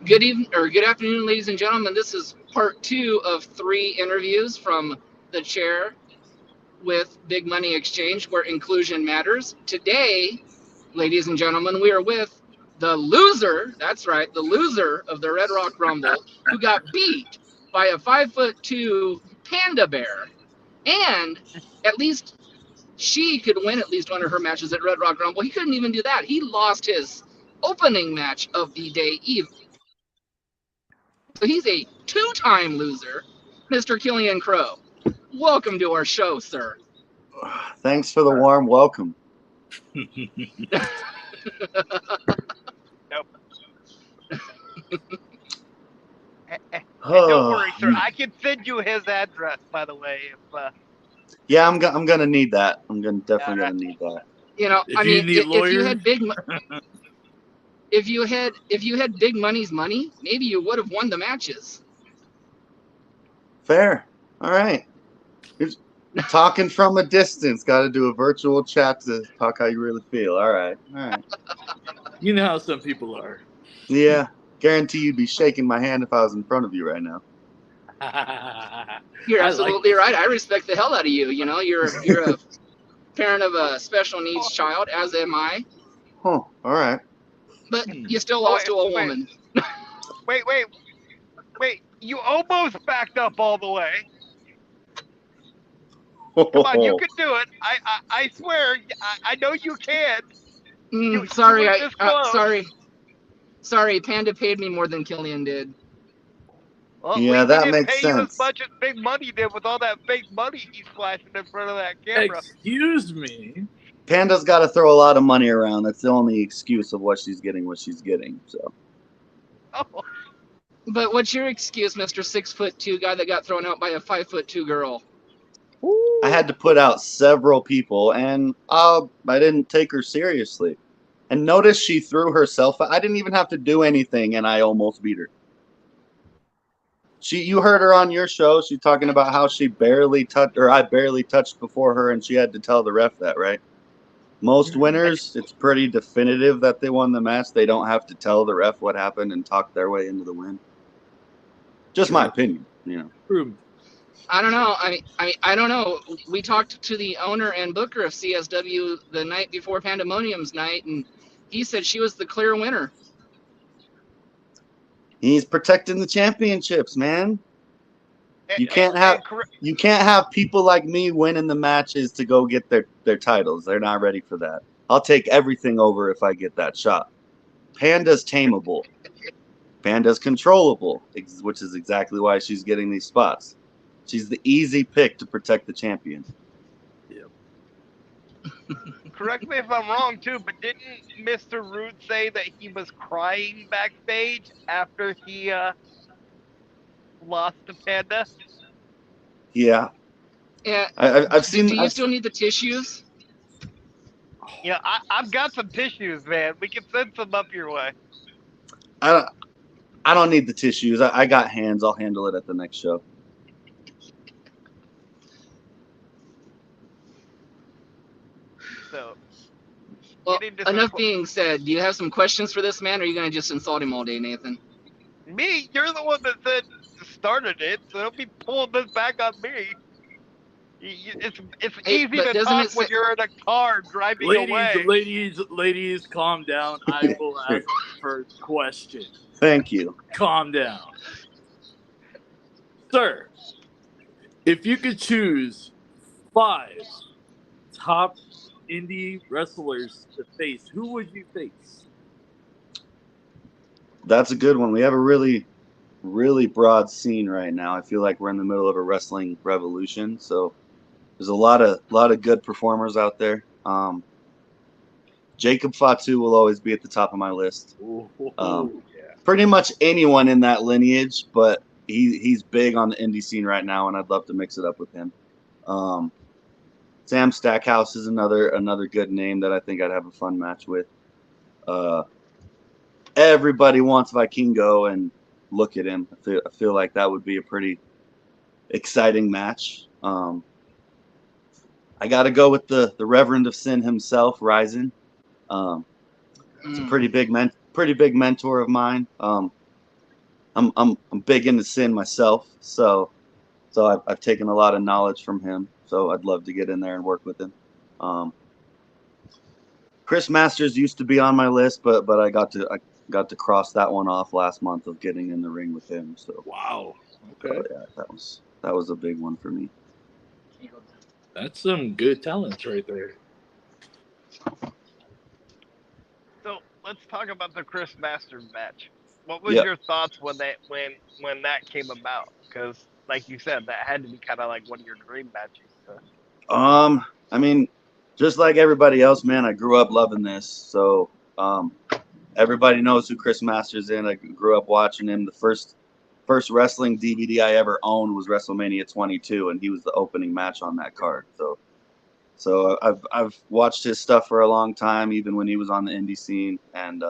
Good evening or good afternoon, ladies and gentlemen. This is part two of three interviews from the chair with Big Money Exchange, where inclusion matters. Today, ladies and gentlemen, we are with the loser. That's right, the loser of the Red Rock Rumble, who got beat by a 5'2" panda bear, and at least she could win at least one of her matches at Red Rock Rumble. He couldn't even do that. He lost his opening match of the day, so he's a two-time loser, Mr. Killian Krowe. Welcome to our show, sir. Thanks for the warm welcome. Nope. Don't worry, sir. I can send you his address, by the way. Yeah, I'm gonna need that. I'm definitely gonna need that. You know, If you had if you had Big Money's money, maybe you would have won the matches. Fair. All right. Here's talking from a distance. Got to do a virtual chat to talk how you really feel. All right. You know how some people are. Yeah. Guarantee you'd be shaking my hand if I was in front of you right now. You're absolutely right. I respect the hell out of you. You know, you're a parent of a special needs child, as am I. Huh. All right. But you still lost to a woman. Wait. You almost backed up all the way. Come on, you can do it. I swear, I know you can. Sorry. Panda paid me more than Killian did. Well, yeah, that makes sense. You as much as Big Money did with all that fake money he's flashing in front of that camera. Excuse me. Panda's got to throw a lot of money around. That's the only excuse of what she's getting. So. Oh. But what's your excuse, Mr. 6'2" guy that got thrown out by a 5'2" girl? I had to put out several people, and I didn't take her seriously. And notice she threw herself. I didn't even have to do anything, and I almost beat her. You heard her on your show. She's talking about how she barely touched, or I barely touched before her, and she had to tell the ref that, right? Most winners, it's pretty definitive that they won the match. They don't have to tell the ref what happened and talk their way into the win. Just my opinion, you know. I don't know. I don't know. We talked to the owner and booker of CSW the night before Pandemonium's night, and he said she was the clear winner. He's protecting the championships, man. You can't have people like me winning the matches to go get their titles. They're not ready for that. I'll take everything over if I get that shot. Panda's tameable. Panda's controllable, which is exactly why she's getting these spots. She's the easy pick to protect the champion. Yep. Correct me if I'm wrong, too, but didn't Mr. Root say that he was crying backstage after he lost to Panda? Yeah. Yeah. I've seen. Do you still need the tissues? Yeah, I've got some tissues, man. We can send some up your way. I don't need the tissues. I got hands. I'll handle it at the next show. So, well, enough being said. Do you have some questions for this man, or are you going to just insult him all day, Nathan? Me? You're the one that started it, so don't be pulling this back on me. It's easy to talk when you're in a car driving away. Ladies, calm down. I will ask the first question. Thank you. Calm down. Sir, if you could choose 5 top indie wrestlers to face, who would you face? That's a good one. We have a really, really broad scene right now. I feel like we're in the middle of a wrestling revolution, so there's a lot of good performers out there. Jacob Fatu will always be at the top of my list. Pretty much anyone in that lineage, but he's big on the indie scene right now, and I'd love to mix it up with him. Sam Stackhouse is another good name that I think I'd have a fun match with. Everybody wants Vikingo, and look at him. I feel like that would be a pretty exciting match. I got to go with the Reverend of Sin himself, Ryzen. It's a pretty big mentor of mine. I'm big into sin myself, so I've taken a lot of knowledge from him. So I'd love to get in there and work with him. Chris Masters used to be on my list, but I got to cross that one off last month of getting in the ring with him. So wow, okay, so, yeah, that was a big one for me. That's some good talents right there. So let's talk about the Chris Masters match. What was your thoughts when that came about? Because, like you said, that had to be kind of like one of your dream matches. I mean, just like everybody else, man, I grew up loving this. So everybody knows who Chris Masters is. I grew up watching him. The first wrestling DVD I ever owned was WrestleMania 22, and he was the opening match on that card. So I've watched his stuff for a long time, even when he was on the indie scene. And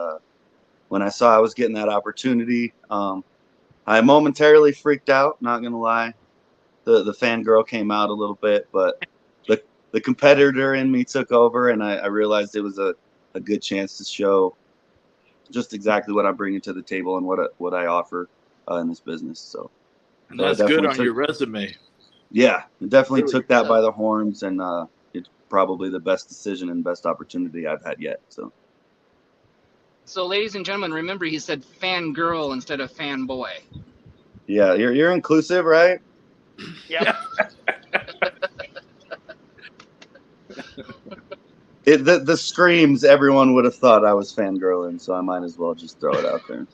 when I saw I was getting that opportunity, I momentarily freaked out. Not gonna lie, the fangirl came out a little bit, but the competitor in me took over, and I realized it was a good chance to show just exactly what I'm bringing to the table and what I offer in this business. So that's good on your resume. Yeah, it definitely took that by the horns, and it's probably the best decision and best opportunity I've had yet. So, ladies and gentlemen, remember he said fangirl instead of fanboy. Yeah, you're inclusive, right? Yeah. The screams, everyone would have thought I was fangirling, so I might as well just throw it out there.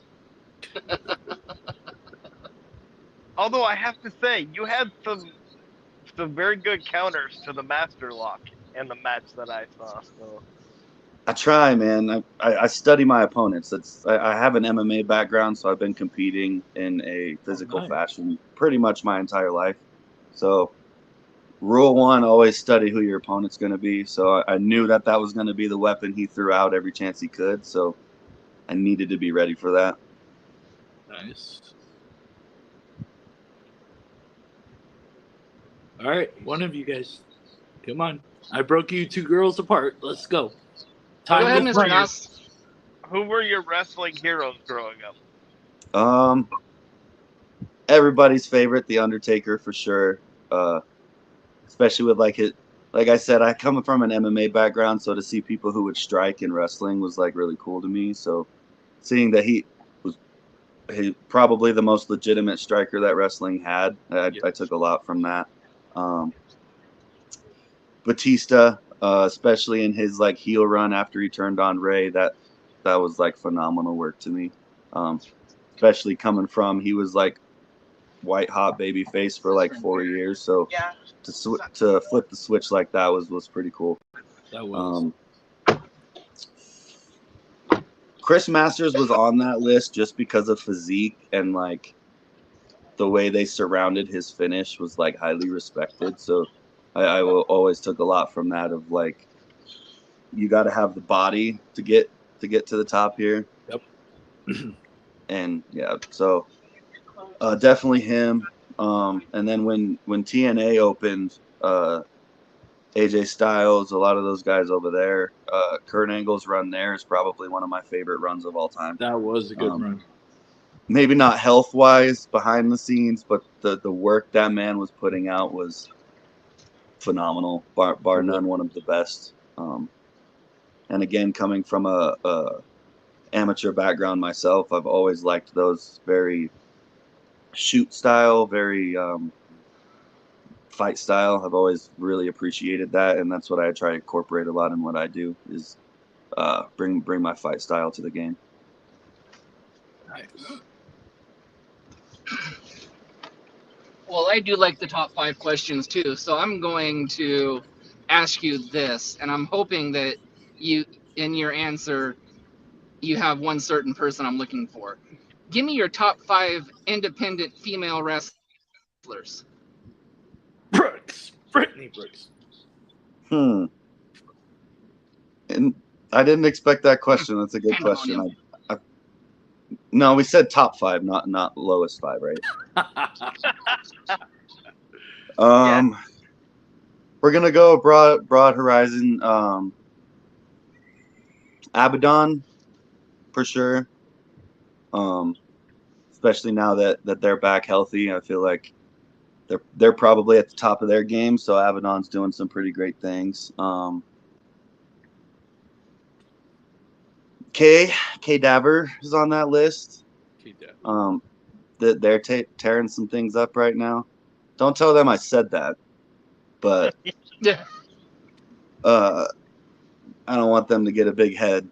Although I have to say, you had some very good counters to the Master Lock in the match that I saw. So I try, man. I study my opponents. I have an MMA background, so I've been competing in a physical fashion pretty much my entire life. So rule one, always study who your opponent's going to be. So I knew that was going to be the weapon he threw out every chance he could. So I needed to be ready for that. Nice. All right, one of you guys, come on. I broke you two girls apart. Let's go. Go ahead, Mr. Noss. Who were your wrestling heroes growing up? Everybody's favorite, The Undertaker, for sure. Especially with like I said, I come from an MMA background, so to see people who would strike in wrestling was like really cool to me. So seeing that he was probably the most legitimate striker that wrestling had, I took a lot from that. Batista, especially in his like heel run after he turned on Ray, that was like phenomenal work to me. Especially coming from, he was like white hot baby face for like 4 years, so to flip the switch like that was pretty cool. That was. Chris Masters was on that list just because of physique, and like the way they surrounded his finish was like highly respected. So I always took a lot from that of like, you got to have the body to get to the top here. Yep. And yeah, so definitely him. And then when TNA opened, AJ Styles, a lot of those guys over there, Kurt Angle's run there is probably one of my favorite runs of all time. That was a good run. Maybe not health-wise behind the scenes, but the work that man was putting out was phenomenal, bar none, one of the best. And again, coming from a amateur background myself, I've always liked those very shoot style, very fight style. I've always really appreciated that, and that's what I try to incorporate a lot in what I do, is bring my fight style to the game. Nice. Well, I do like the top 5 questions too, so I'm going to ask you this, and I'm hoping that you, in your answer, you have one certain person I'm looking for. Give me your top 5 independent female wrestlers. Brittany Brooks. And I didn't expect that question. That's a good question. No, we said top 5, not lowest 5, right? We're gonna go broad horizon. Abaddon, for sure. especially now that they're back healthy. I feel like they're probably at the top of their game. So Abaddon's doing some pretty great things. K Daver is on that list. They're tearing some things up right now. Don't tell them I said that, but I don't want them to get a big head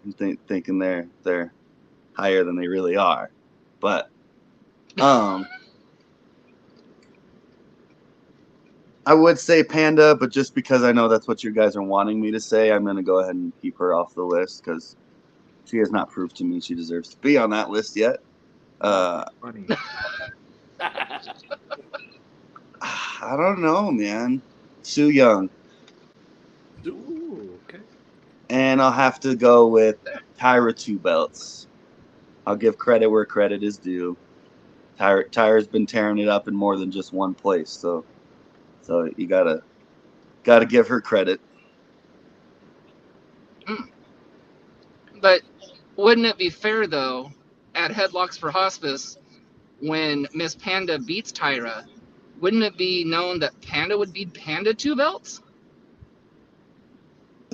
thinking they're higher than they really are. But I would say Panda, but just because I know that's what you guys are wanting me to say, I'm going to go ahead and keep her off the list because she has not proved to me she deserves to be on that list yet. Funny. I don't know, man. Su Yung. Ooh, okay. And I'll have to go with Tyra 2 belts. I'll give credit where credit is due. Tyra's been tearing it up in more than just one place, so you gotta give her credit. But wouldn't it be fair though, at Headlocks for Hospice, when Miss Panda beats Tyra, wouldn't it be known that Panda would beat Panda 2 belts?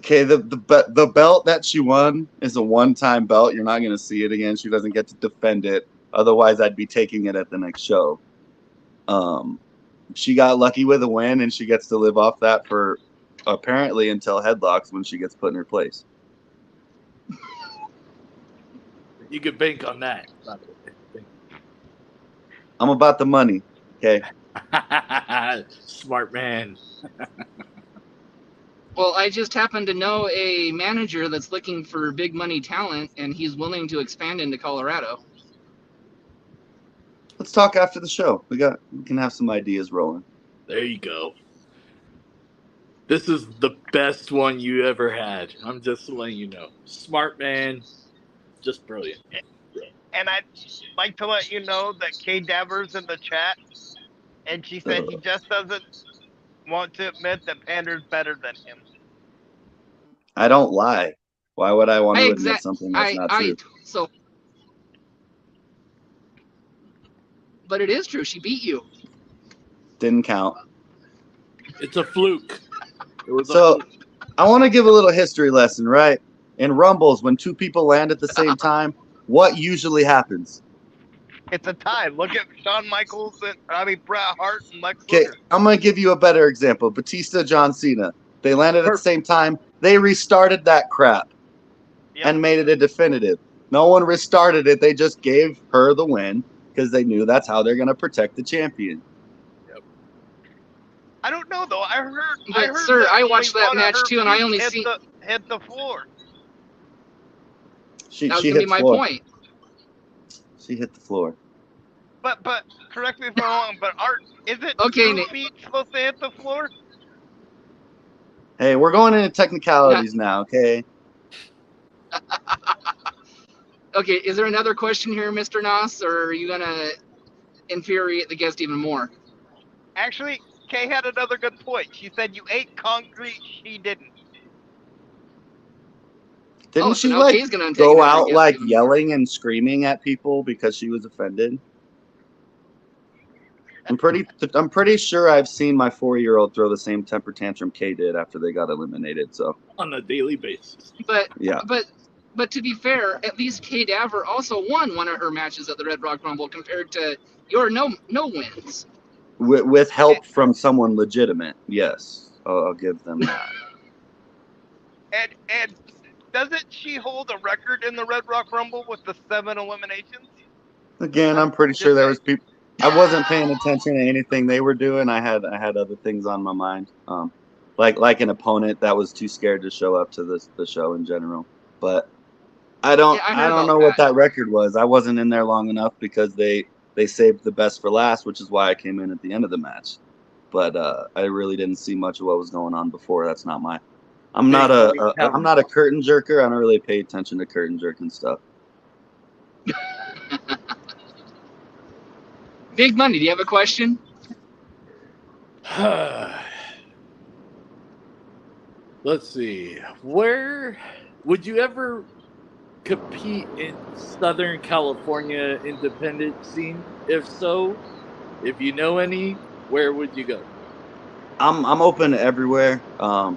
Okay, the belt that she won is a one-time belt. You're not gonna see it again. She doesn't get to defend it. Otherwise, I'd be taking it at the next show. She got lucky with a win, and she gets to live off that for apparently until Headlocks when she gets put in her place. You could bank on that. I'm about the money. Okay. Smart man. Well, I just happen to know a manager that's looking for big money talent, and he's willing to expand into Colorado. Let's talk after the show. We can have some ideas rolling. There you go. This is the best one you ever had. I'm just letting you know. Smart man. Just brilliant. And I'd like to let you know that K Daver's in the chat, and she said he just doesn't want to admit that Panda's better than him. I don't lie. Why would I want to admit something that's not true? But it is true. She beat you. Didn't count. It's a fluke. I want to give a little history lesson, right? In Rumbles, when two people land at the same time, what usually happens? It's a tie. Look at Shawn Michaels Bret Hart and Lex Okay, Luger. I'm going to give you a better example. Batista, John Cena. They landed at the same time. They restarted that crap and made it a definitive. No one restarted it. They just gave her the win because they knew that's how they're going to protect the champion. Yep. I don't know, though. I heard sir, I watched that match, too, and I only hit the floor. That was going to be my point. She hit the floor. But correct me if I'm wrong, but isn't okay, feet supposed to hit the floor? Hey, we're going into technicalities now, okay? Okay, is there another question here, Mr. Noss, or are you going to infuriate the guest even more? Actually, Kay had another good point. She said you ate concrete, she didn't. Didn't she go out yelling and screaming at people because she was offended? I'm pretty sure I've seen my 4-year-old throw the same temper tantrum Kay did after they got eliminated. So on a daily basis. But yeah. But to be fair, at least Kay Daver also won one of her matches at the Red Rock Rumble compared to your no wins. With help from someone legitimate, yes, I'll give them that. And doesn't she hold a record in the Red Rock Rumble with the 7 eliminations? Again, I'm pretty sure there was people. I wasn't paying attention to anything they were doing. I had other things on my mind, like an opponent that was too scared to show up to the show in general. But I don't know what that record was. I wasn't in there long enough because they saved the best for last, which is why I came in at the end of the match. But I really didn't see much of what was going on before. That's not my. I'm not a curtain jerker. I don't really pay attention to curtain jerking stuff. Big Money, do you have a question? Let's see. Where would you ever compete in Southern California independent scene? If so, if you know any, where would you go? I'm open to everywhere. I'm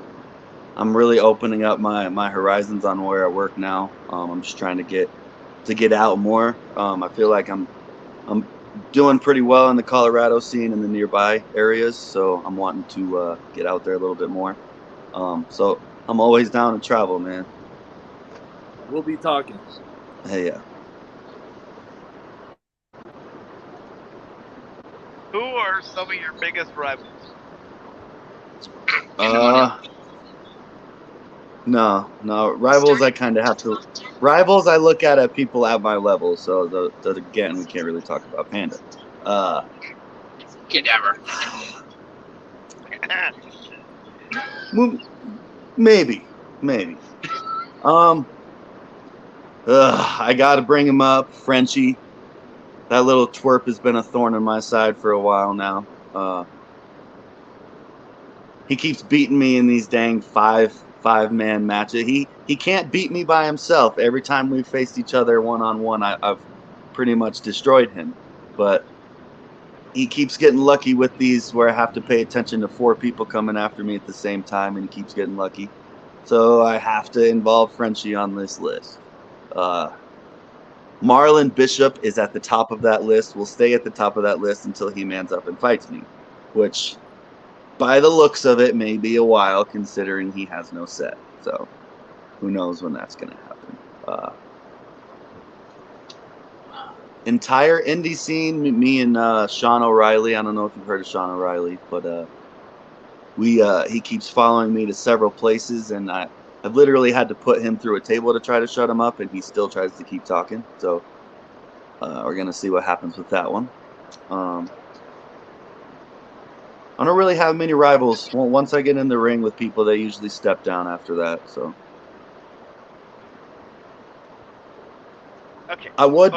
really opening up my horizons on where I work now. I'm just trying to get out more. I feel like I'm doing pretty well in the Colorado scene and the nearby areas, so I'm wanting to get out there a little bit more. So I'm always down to travel, man. We'll be talking. Hey, yeah. Who are some of your biggest rivals? No. Rivals, I kind of have to. Rivals, I look at people at my level. So again, we can't really talk about Panda. Cadaver. Maybe. I gotta bring him up, Frenchie. That little twerp has been a thorn in my side for a while now. He keeps beating me in these dang five-man matches. He can't beat me by himself. Every time we've faced each other one-on-one, I've pretty much destroyed him. But he keeps getting lucky with these where I have to pay attention to 4 people coming after me at the same time, and he keeps getting lucky. So I have to involve Frenchie on this list. Marlon Bishop is at the top of that list. Will stay at the top of that list until he mans up and fights me, which, by the looks of it, may be a while considering he has no set. So who knows when that's going to happen. Entire indie scene, me and Sean O'Reilly. I don't know if you've heard of Sean O'Reilly, but he keeps following me to several places, and I've literally had to put him through a table to try to shut him up, and he still tries to keep talking. So we're going to see what happens with that one. I don't really have many rivals. Well, once I get in the ring with people, they usually step down after that. So okay. I was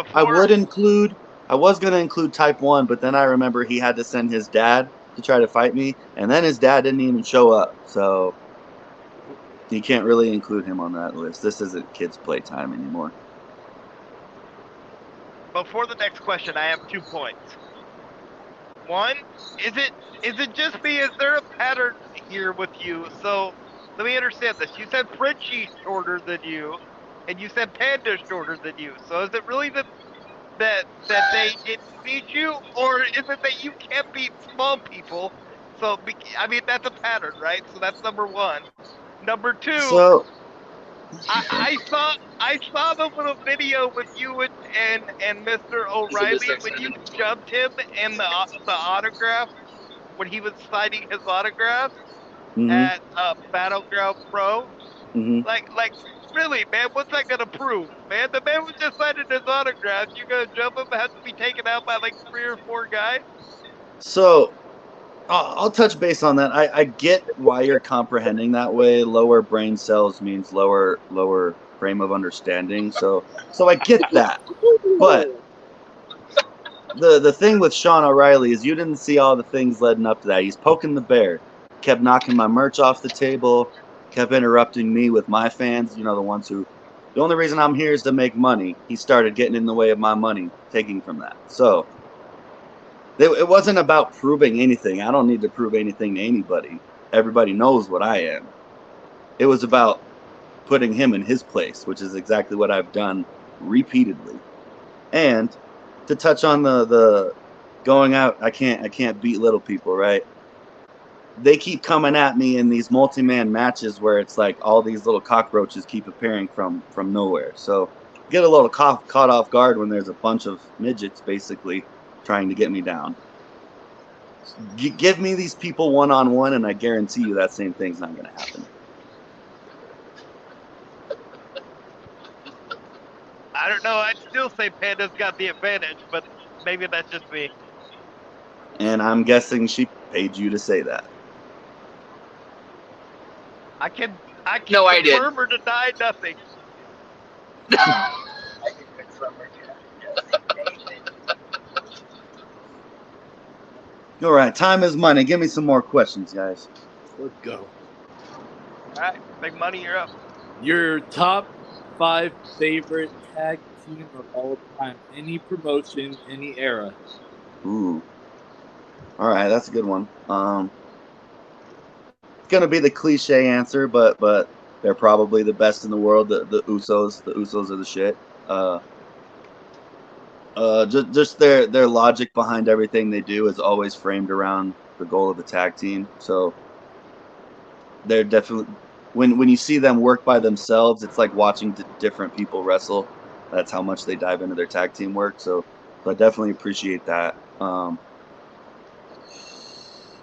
going to include Type 1, but then I remember he had to send his dad to try to fight me, and then his dad didn't even show up. So you can't really include him on that list. This isn't kids' playtime anymore. Before the next question, I have 2 points. One, is it just me? Is there a pattern here with you? So let me understand this. You said Frenchie's shorter than you, and you said Panda's shorter than you. So is it really that they didn't beat you, or is it that you can't beat small people? So I mean that's a pattern, right? So that's number 1. Number 2. So I saw the little video with you and Mr. O'Reilly when you jumped him in the autograph when he was signing his autographs at Battleground Pro. Like really, man, what's that gonna prove, man? The man was just signing his autograph. You gonna jump him? Has to be taken out by like 3 or 4 guys. So I'll touch base on that. I get why you're comprehending that way. Lower brain cells means lower frame of understanding. So I get that. But the thing with Sean O'Reilly is you didn't see all the things leading up to that. He's poking the bear, kept knocking my merch off the table, kept interrupting me with my fans. You know, the ones who, the only reason I'm here is to make money. He started getting in the way of my money, taking from that. So it wasn't about proving anything. I don't need to prove anything to anybody. Everybody knows what I am. It was about putting him in his place, which is exactly what I've done repeatedly. And to touch on the going out, I can't beat little people, right? They keep coming at me in these multi-man matches where it's like all these little cockroaches keep appearing from nowhere. So get a little caught off guard when there's a bunch of midgets basically trying to get me down. Give me these people one-on-one, and I guarantee you that same thing's not going to happen. I don't know. I'd still say Panda's got the advantage, but maybe that's just me. And I'm guessing she paid you to say that. I can No, I did. confirm or deny nothing. All right, time is money. Give me some more questions, guys. Let's go. All right, big money, you're up. Your top 5 favorite tag team of all time. Any promotion, any era. Ooh. All right, that's a good one. It's gonna be the cliche answer, but they're probably the best in the world. The Usos. The Usos are the shit. Just their logic behind everything they do is always framed around the goal of the tag team. So they're definitely when you see them work by themselves, it's like watching different people wrestle. That's how much they dive into their tag team work. So I definitely appreciate that.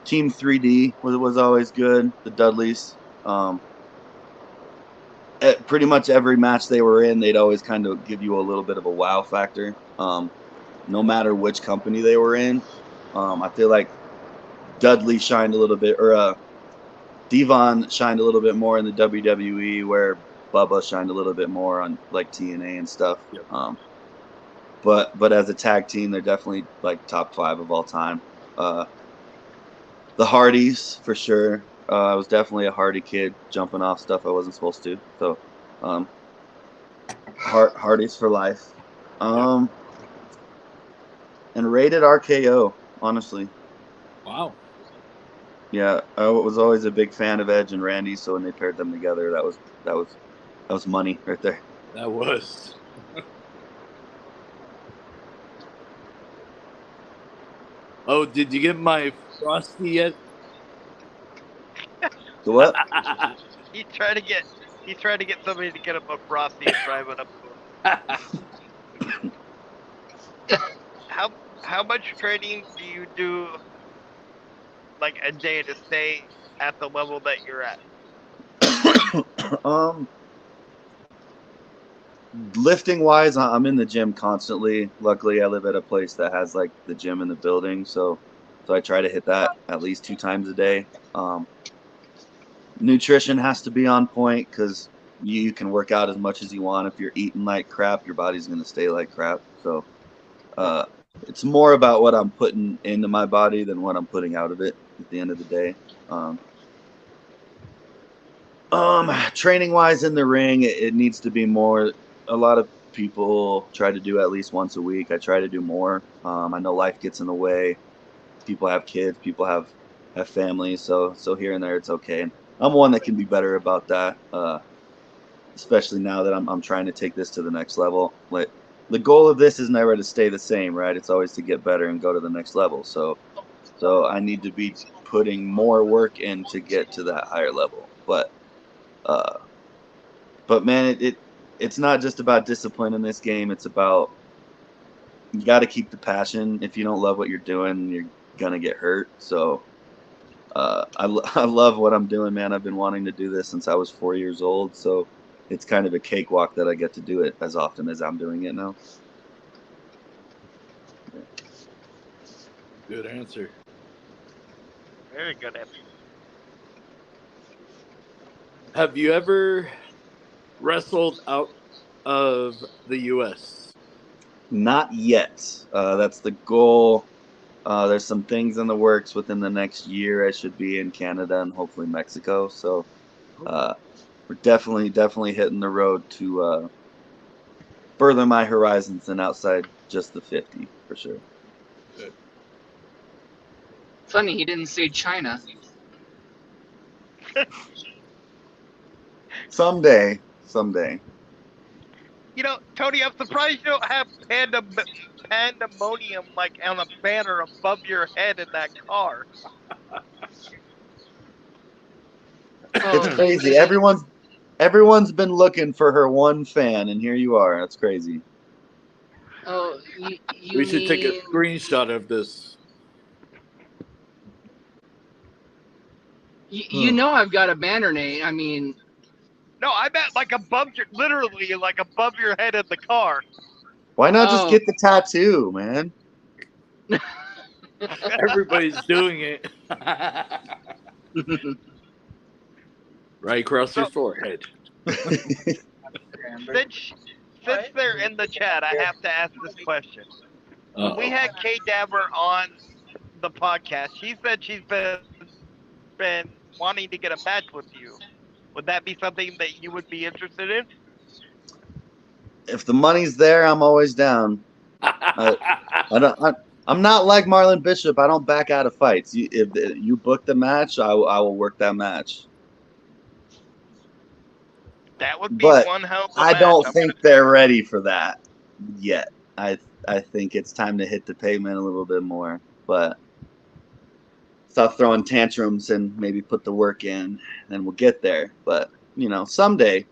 Team 3D was always good. The Dudleys. At pretty much every match they were in, they'd always kind of give you a little bit of a wow factor. No matter which company they were in. I feel like Dudley shined a little bit, or Devon shined a little bit more in the WWE, where Bubba shined a little bit more on like TNA and stuff. Yep. But as a tag team, they're definitely like top 5 of all time. The Hardys for sure. I was definitely a Hardy kid, jumping off stuff I wasn't supposed to. So, Hardys for life. And rated RKO, honestly. Wow. Yeah, I was always a big fan of Edge and Randy, so when they paired them together, that was money right there. That was. Oh, did you get my Frosty yet? The what? He's trying to get somebody to get him a Frosty and drive it up to him. How much training do you do, like, a day to stay at the level that you're at? Lifting wise, I'm in the gym constantly. Luckily, I live at a place that has like the gym in the building, so I try to hit that at least 2 times a day. Nutrition has to be on point because you can work out as much as you want. If you're eating like crap, your body's gonna stay like crap. So it's more about what I'm putting into my body than what I'm putting out of it at the end of the day. Training wise in the ring, it needs to be more. A lot of people try to do at least once a week. I try to do more. I know life gets in the way. People have kids. People have families. So here and there, it's okay. And I'm one that can be better about that. Especially now that I'm trying to take this to the next level. Like, the goal of this is never to stay the same, right? It's always to get better and go to the next level. So I need to be putting more work in to get to that higher level. But man, it's not just about discipline in this game. It's about, you got to keep the passion. If you don't love what you're doing, you're gonna get hurt. So I love what I'm doing, man. I've been wanting to do this since I was 4 years old. So it's kind of a cakewalk that I get to do it as often as I'm doing it now. Good answer. Very good answer. Have you ever wrestled out of the U.S.? Not yet. That's the goal. There's some things in the works within the next year. I should be in Canada and hopefully Mexico. So we're definitely hitting the road to further my horizons than outside just the 50 for sure. Good. Funny, he didn't say China. Someday. You know, Tony, I'm surprised you don't have pandemonium like on a banner above your head in that car. Oh, It's crazy. Everyone's been looking for her one fan, and here you are. That's crazy. Oh, We should take a screenshot of this. You know I've got a banner name. I mean, No, I meant like literally like above your head in the car. Why not just get the tattoo, man? Everybody's doing it. Right across your forehead. Since they're in the chat, I have to ask this question. When we had Kay Dabber on the podcast, she said she's been wanting to get a match with you. Would that be something that you would be interested in? If the money's there, I'm always down. I'm not like Marlon Bishop. I don't back out of fights. If you book the match, I will work that match. That would be But one hell of a I match. don't I'm think they're ready for that yet. I think it's time to hit the pavement a little bit more. But stop throwing tantrums and maybe put the work in, and we'll get there. But someday.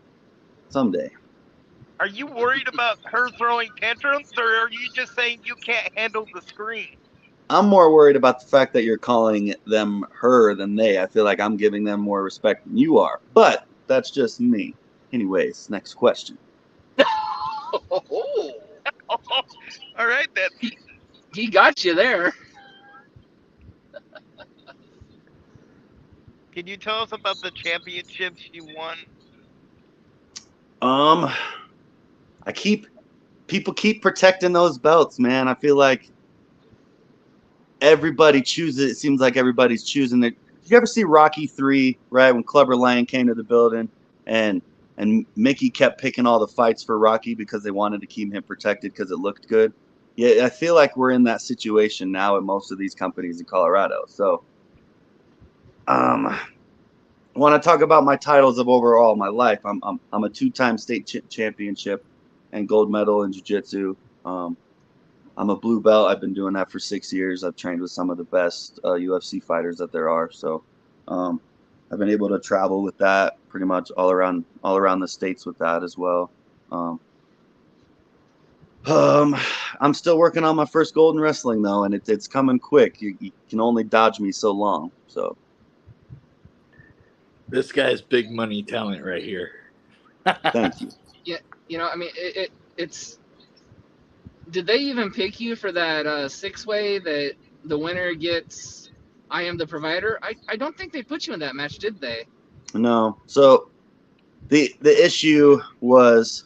Are you worried about her throwing tantrums, or are you just saying you can't handle the screen? I'm more worried about the fact that you're calling them her than they. I feel like I'm giving them more respect than you are. But that's just me. Anyways, next question. Oh, All right, then. he got you there. Can you tell us about the championships you won? People keep protecting those belts, man. I feel like everybody chooses. It seems like everybody's choosing it. Did you ever see Rocky 3, right? When Clubber Lang came to the building and Mickey kept picking all the fights for Rocky because they wanted to keep him protected because it looked good. Yeah, I feel like we're in that situation now at most of these companies in Colorado. So, I want to talk about my titles of overall my life. I'm a 2-time state championship and gold medal in jiu-jitsu. I'm a blue belt. I've been doing that for 6 years. I've trained with some of the best UFC fighters that there are. So I've been able to travel with that pretty much all around the states with that as well. I'm still working on my first gold in wrestling though, and it's coming quick. You can only dodge me so long. So This guy's big money talent right here. thank you. Yeah, I mean, it's. Did they even pick you for that 6-way that the winner gets? I am the provider. I don't think they put you in that match, did they? No. So the issue was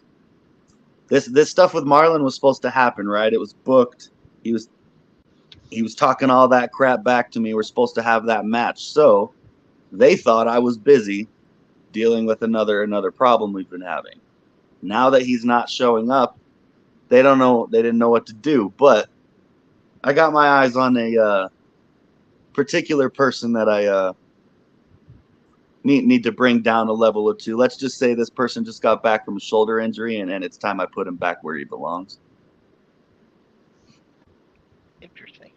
this stuff with Marlon was supposed to happen, right? It was booked. He was talking all that crap back to me. We're supposed to have that match. So they thought I was busy dealing with another problem we've been having. Now that he's not showing up, they don't know. They didn't know what to do. But I got my eyes on a particular person that I need to bring down a level or two. Let's just say this person just got back from a shoulder injury, and it's time I put him back where he belongs. Interesting.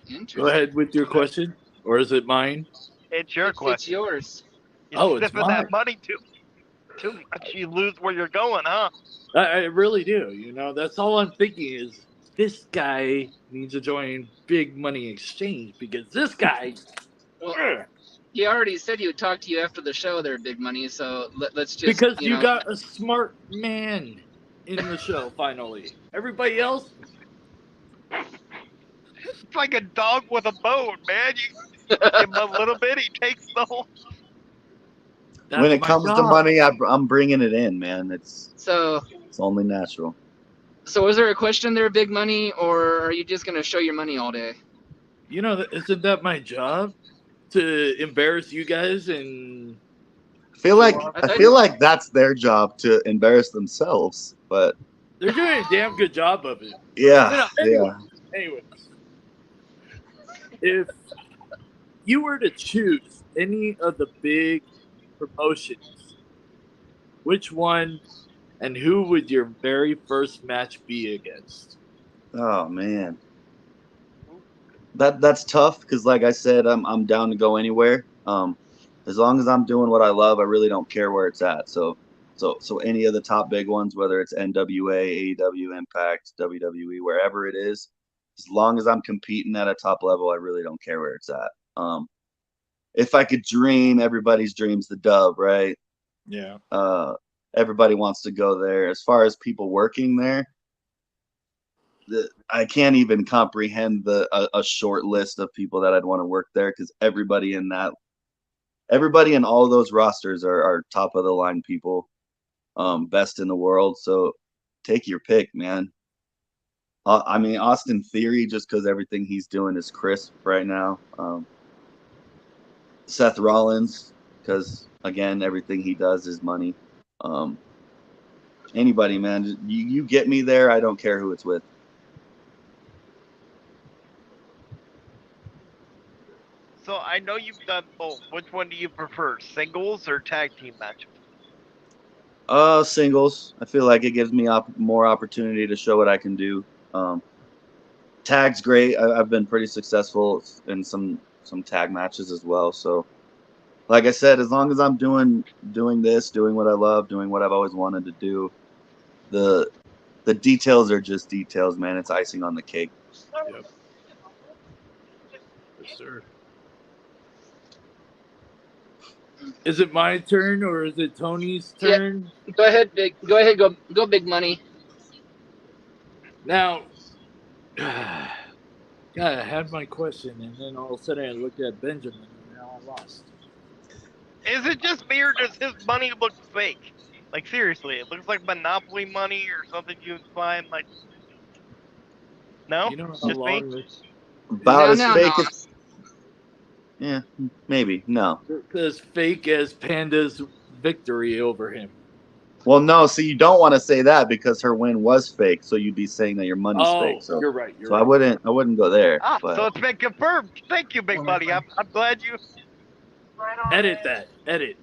Interesting. Go ahead with your question, or is it mine? It's your question. It's yours. You're it's sniffing mine. that money too much. You lose where you're going, huh? I really do. That's all I'm thinking is this guy needs to join Big Money Exchange because this guy. Well, he already said he would talk to you after the show there, Big Money, so let's just... Because you got a smart man in the show, finally. Everybody else... It's like a dog with a bone, man. You give him a little bit, he takes the whole... When it comes to money, I'm bringing it in, man. It's only natural. So was there a question there, Big Money, or are you just going to show your money all day? Isn't that my job? To embarrass you guys and... I feel like that's their job to embarrass themselves, but... They're doing a damn good job of it. Yeah, Anyways, if you were to choose any of the big promotions, which one and who would your very first match be against? Oh man, that's tough because, like I said, I'm down to go anywhere. As long as I'm doing what I love, I really don't care where it's at. So any of the top big ones, whether it's NWA, AEW, Impact, WWE, wherever it is, as long as I'm competing at a top level, I really don't care where it's at. If I could dream, everybody's dream's the Dub, right? Yeah. Everybody wants to go there. As far as people working there, I can't even comprehend a short list of people that I'd want to work there because everybody in all those rosters are top of the line people, best in the world. So take your pick, man. I mean, Austin Theory, just because everything he's doing is crisp right now. Seth Rollins, because again, everything he does is money. Anybody, man, you get me there. I don't care who it's with. So I know you've done both. Which one do you prefer, singles or tag team matches? Singles. I feel like it gives me more opportunity to show what I can do. Tag's great. I've been pretty successful in some tag matches as well. So, like I said, as long as I'm doing this, doing what I love, doing what I've always wanted to do, the details are just details, man. It's icing on the cake. Yep. Yes, sir. Is it my turn or is it Tony's turn? Yeah. Go ahead, Big. Go ahead. Go, Big Money. Now, God, I had my question, and then all of a sudden I looked at Benjamin, and now I lost. Is it just me, or does his money look fake? Like, seriously, it looks like Monopoly money or something you'd find, like... No? You know how Just me? long About as fake No. as... Yeah, maybe. No. as fake as Panda's victory over him. Well, no. So you don't want to say that because her win was fake. So you'd be saying that your money's fake. So you're right. I wouldn't go there. So it's been confirmed. Thank you, Big Buddy. I'm glad you... Edit that. Edit.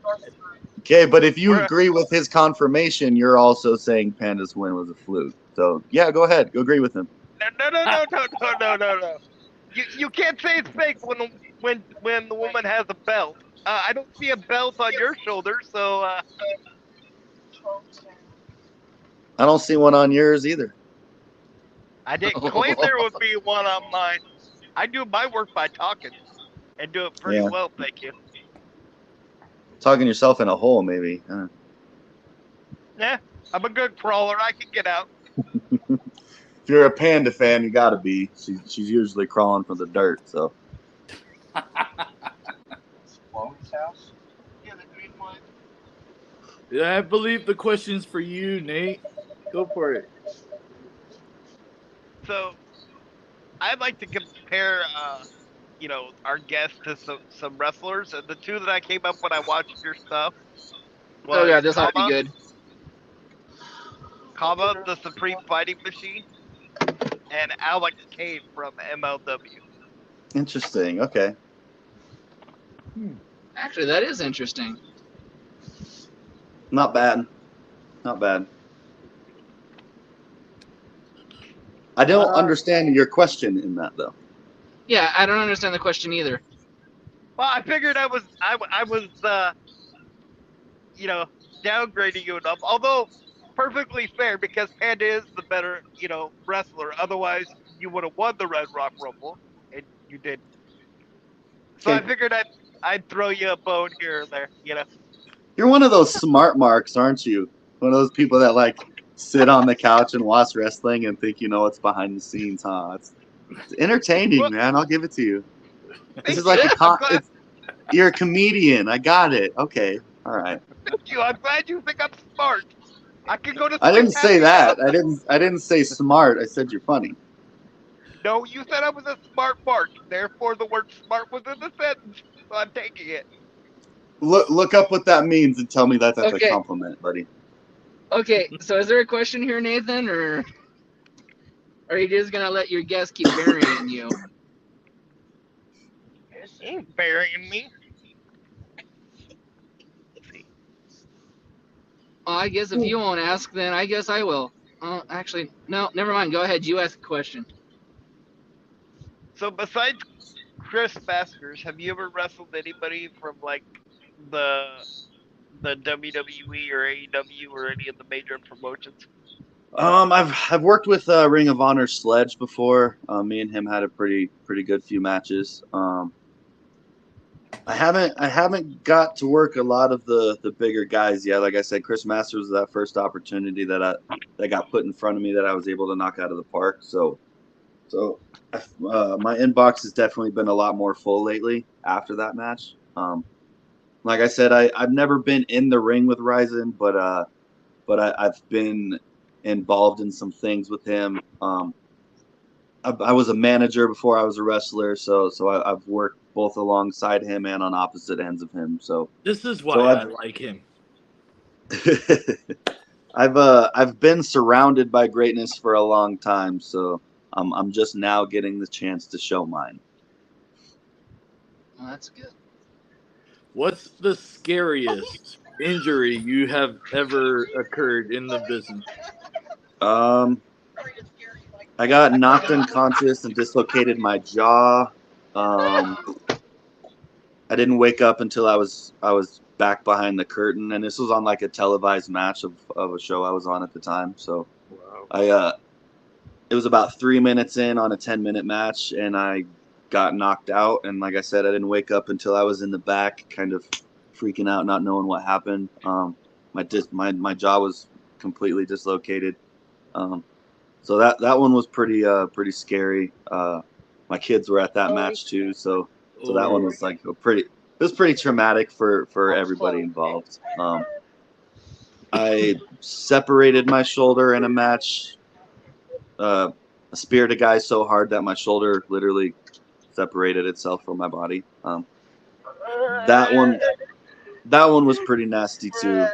Okay, but if you agree with his confirmation, you're also saying Panda's win was a fluke. So yeah, go ahead. Go agree with him. No. You can't say it's fake when the woman has a belt. I don't see a belt on your shoulder, so... I don't see one on yours either. I didn't claim there would be one on mine. I do my work by talking, and do it pretty well, thank you. Talking yourself in a hole, maybe. Yeah, I'm a good crawler. I can get out. If you're a Panda fan, you gotta be. She's usually crawling for the dirt, so. Yeah, I believe the question's for you, Nate. Go for it. So, I'd like to compare, our guests to some wrestlers, and the two that I came up when I watched your stuff. Oh yeah, this ought to be good. Kama, the Supreme Fighting Machine, and Alex Kane from MLW. Interesting. Okay. Actually, that is interesting. Not bad. Not bad. I don't understand your question in that, though. Yeah, I don't understand the question either. Well, I figured I was downgrading you enough. Although perfectly fair, because Panda is the better, wrestler. Otherwise, you would have won the Red Rock Rumble, and you didn't. So I figured I'd throw you a bone here or there, You're one of those smart marks, aren't you? One of those people that sit on the couch and watch wrestling and think you know what's behind the scenes, huh? It's entertaining, man. I'll give it to you. This is like you're a comedian. I got it. Okay. All right. Thank you. I'm glad you think I'm smart. I can go to. I didn't say that. I didn't say smart. I said you're funny. No, you said I was a smart mark. Therefore, the word "smart" was in the sentence. So I'm taking it. Look up what that means and tell me that's a compliment, buddy. Okay, so is there a question here, Nathan, or are you just gonna let your guest keep burying you? He ain't burying me. Well, I guess if you won't ask, then I guess I will. Actually, no, never mind. Go ahead. You ask a question. So besides Chris Masters, have you ever wrestled anybody from the WWE or AEW or any of the major promotions? I've worked with Ring of Honor Sledge before. Me and him had a pretty good few matches. I haven't got to work a lot of the bigger guys yet. Like I said, Chris Masters was that first opportunity that got put in front of me that I was able to knock out of the park. So my inbox has definitely been a lot more full lately after that match. Like I said, I've never been in the ring with Ryzen, but I've been involved in some things with him. I was a manager before I was a wrestler, so I've worked both alongside him and on opposite ends of him. So this is why I like him. I've been surrounded by greatness for a long time, so I'm just now getting the chance to show mine. Well, that's good. What's the scariest injury you have ever occurred in the business? I got knocked unconscious and dislocated my jaw. I didn't wake up until I was back behind the curtain, and this was on like a televised match of a show I was on at the time. So Wow. it was about 3 minutes in on a 10-minute match, and I got knocked out. And like I said, I didn't wake up until I was in the back, kind of freaking out, not knowing what happened. My jaw was completely dislocated. So that one was pretty scary. My kids were at that match too, so that one was like it was pretty traumatic for everybody involved. I separated my shoulder in a match. I speared a guy so hard that my shoulder literally separated itself from my body. That one was pretty nasty too.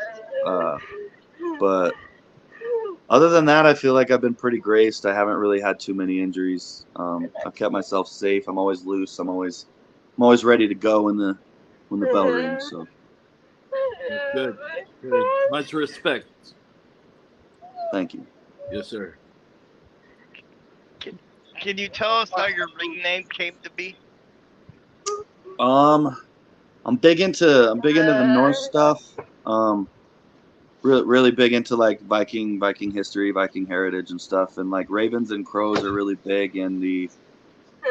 But other than that, I feel like I've been pretty graced. I haven't really had too many injuries. I've kept myself safe. I'm always loose. I'm always ready to go when the bell rings. So good. Much respect. Thank you. Yes, sir. Can you tell us how your ring name came to be? I'm big into the Norse stuff. Really big into like Viking history, Viking heritage and stuff, and like ravens and crows are really big in the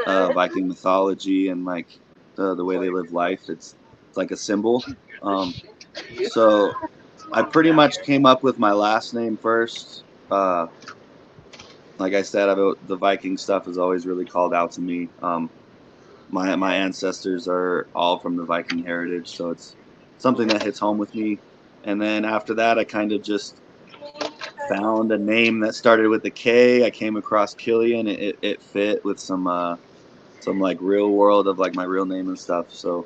Viking mythology and like the way they live life. It's like a symbol. So I pretty much came up with my last name first. Like I said, the Viking stuff is always really called out to me. My ancestors are all from the Viking heritage, so it's something that hits home with me. And then after that, I kind of just found a name that started with a K. I came across Killian. It fit with some like real world of like my real name and stuff. So,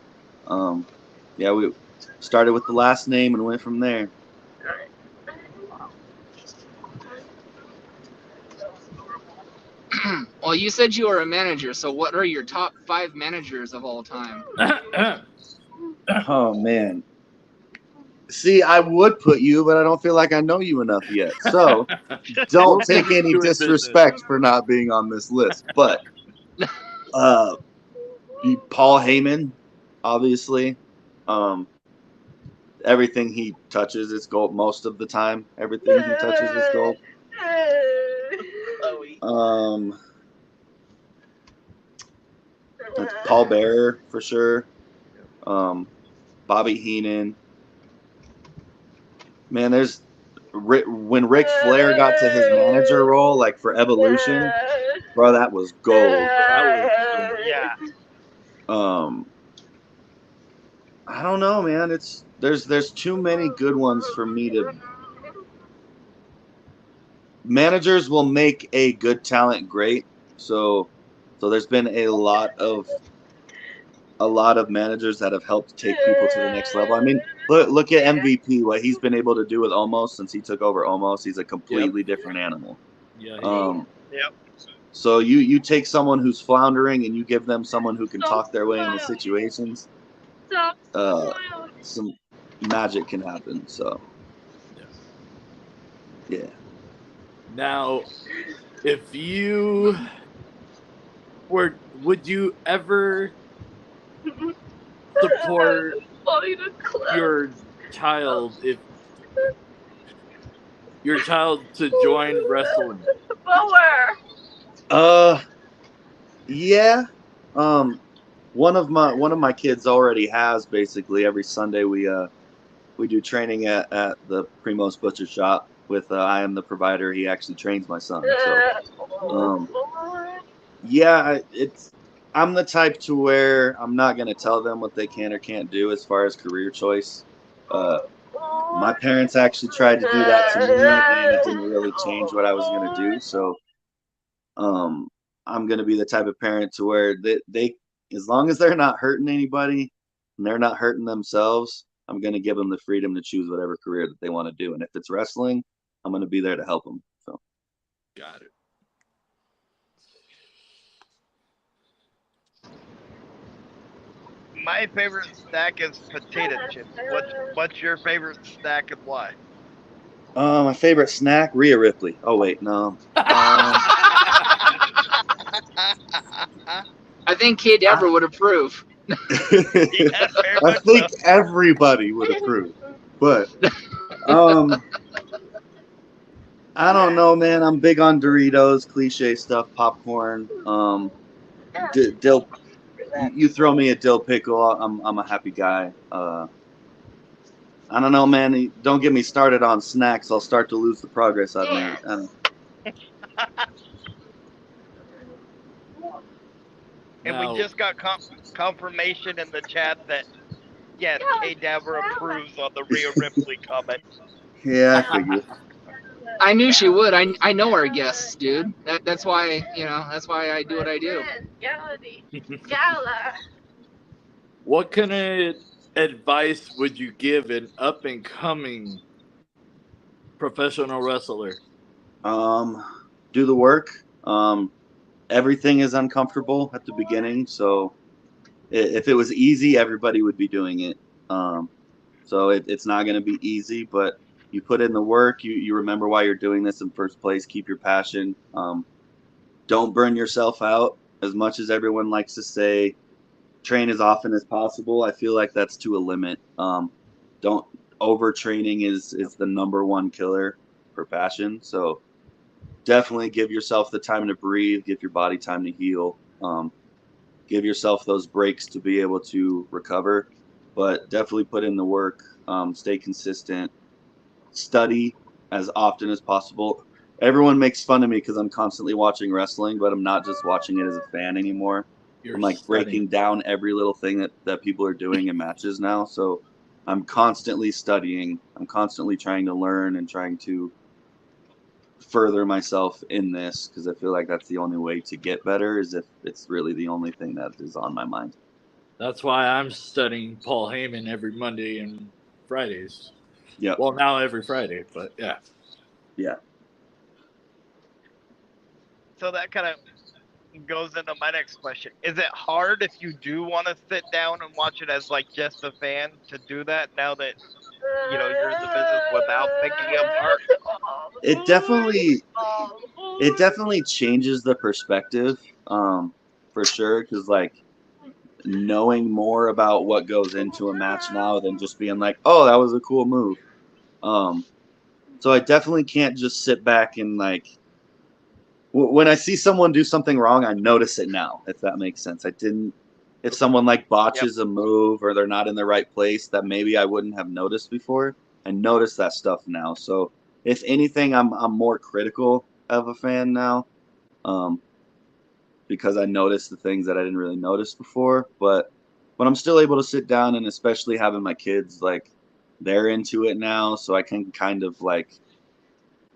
yeah, we started with the last name and went from there. Well, you said you were a manager, so what are your top 5 managers of all time? Oh man. See, I would put you, but I don't feel like I know you enough yet. So don't take any disrespect for not being on this list. But Paul Heyman, obviously. Everything he touches is gold most of the time. Everything he touches is gold. Paul Bearer for sure. Bobby Heenan. Man, when Ric Flair got to his manager role, like for Evolution, bro, that was gold. Yeah. I don't know, man. There's too many good ones for me to. Managers will make a good talent great. So there's been a lot of managers that have helped take people to the next level. I mean, look at MVP, what he's been able to do with Omos since he took over Omos. He's a completely different animal. Yeah. Yep. So you take someone who's floundering and you give them someone who can talk their way into situations. Some magic can happen. So yeah. Now, if you would you ever support your child to join wrestling? Yeah. One of my kids already has. Basically every Sunday we do training at the Primo's Butcher Shop with I Am the Provider. He actually trains my son. So yeah, I'm the type to where I'm not going to tell them what they can or can't do as far as career choice. My parents actually tried to do that to me, and it didn't really change what I was going to do. So, I'm gonna be the type of parent to where they as long as they're not hurting anybody and they're not hurting themselves, I'm gonna give them the freedom to choose whatever career that they want to do. And if it's wrestling, I'm gonna be there to help them. So Got it. My favorite snack is potato chips. What's your favorite snack and why? my favorite snack, Rhea Ripley. Oh wait, no. I think Kay Deborah would approve. Yeah, very I much think so. everybody would approve, but I don't know, man. I'm big on Doritos, cliche stuff, popcorn. Dill. You throw me a dill pickle, I'm a happy guy. I don't know, man. Don't get me started on snacks. I'll start to lose the progress I've made. And we Now, just got confirmation in the chat that yes, K Dabber approves on the Rhea Ripley comment. Yeah, I figured. I knew she would. I know our guests, dude. That's why that's why I do what I do. what kind of advice would you give an up and coming professional wrestler? Do the work. Everything is uncomfortable at the beginning, so if it was easy, everybody would be doing it. So it's not going to be easy, but you put in the work. You remember why you're doing this in first place. Keep your passion. Don't burn yourself out. As much as everyone likes to say, train as often as possible. I feel like that's to a limit. Don't overtraining is the number one killer for passion. So definitely give yourself the time to breathe. Give your body time to heal. Give yourself those breaks to be able to recover, but definitely put in the work. Stay consistent. Study as often as possible. Everyone makes fun of me because I'm constantly watching wrestling, but I'm not just watching it as a fan anymore. You're I'm like studying. breaking down every little thing that people are doing in matches now. So I'm constantly studying. I'm constantly trying to learn and trying to further myself in this because I feel like that's the only way to get better is if it's really the only thing that is on my mind. That's why I'm studying Paul Heyman every Monday and Fridays. Yeah. Well, now every Friday, but yeah. Yeah. So that kind of goes into my next question. Is it hard if you do want to sit down and watch it as like just a fan to do that now that you're in the business without picking apart? It definitely changes the perspective, for sure. Because like knowing more about what goes into a match now than just being like, oh, that was a cool move. So I definitely can't just sit back and like when I see someone do something wrong, I notice it now. If that makes sense, I didn't. If someone like botches a move or they're not in the right place, that maybe I wouldn't have noticed before. I notice that stuff now. So if anything, I'm more critical of a fan now, because I noticed the things that I didn't really notice before. But I'm still able to sit down, and especially having my kids, like they're into it now, so I can kind of like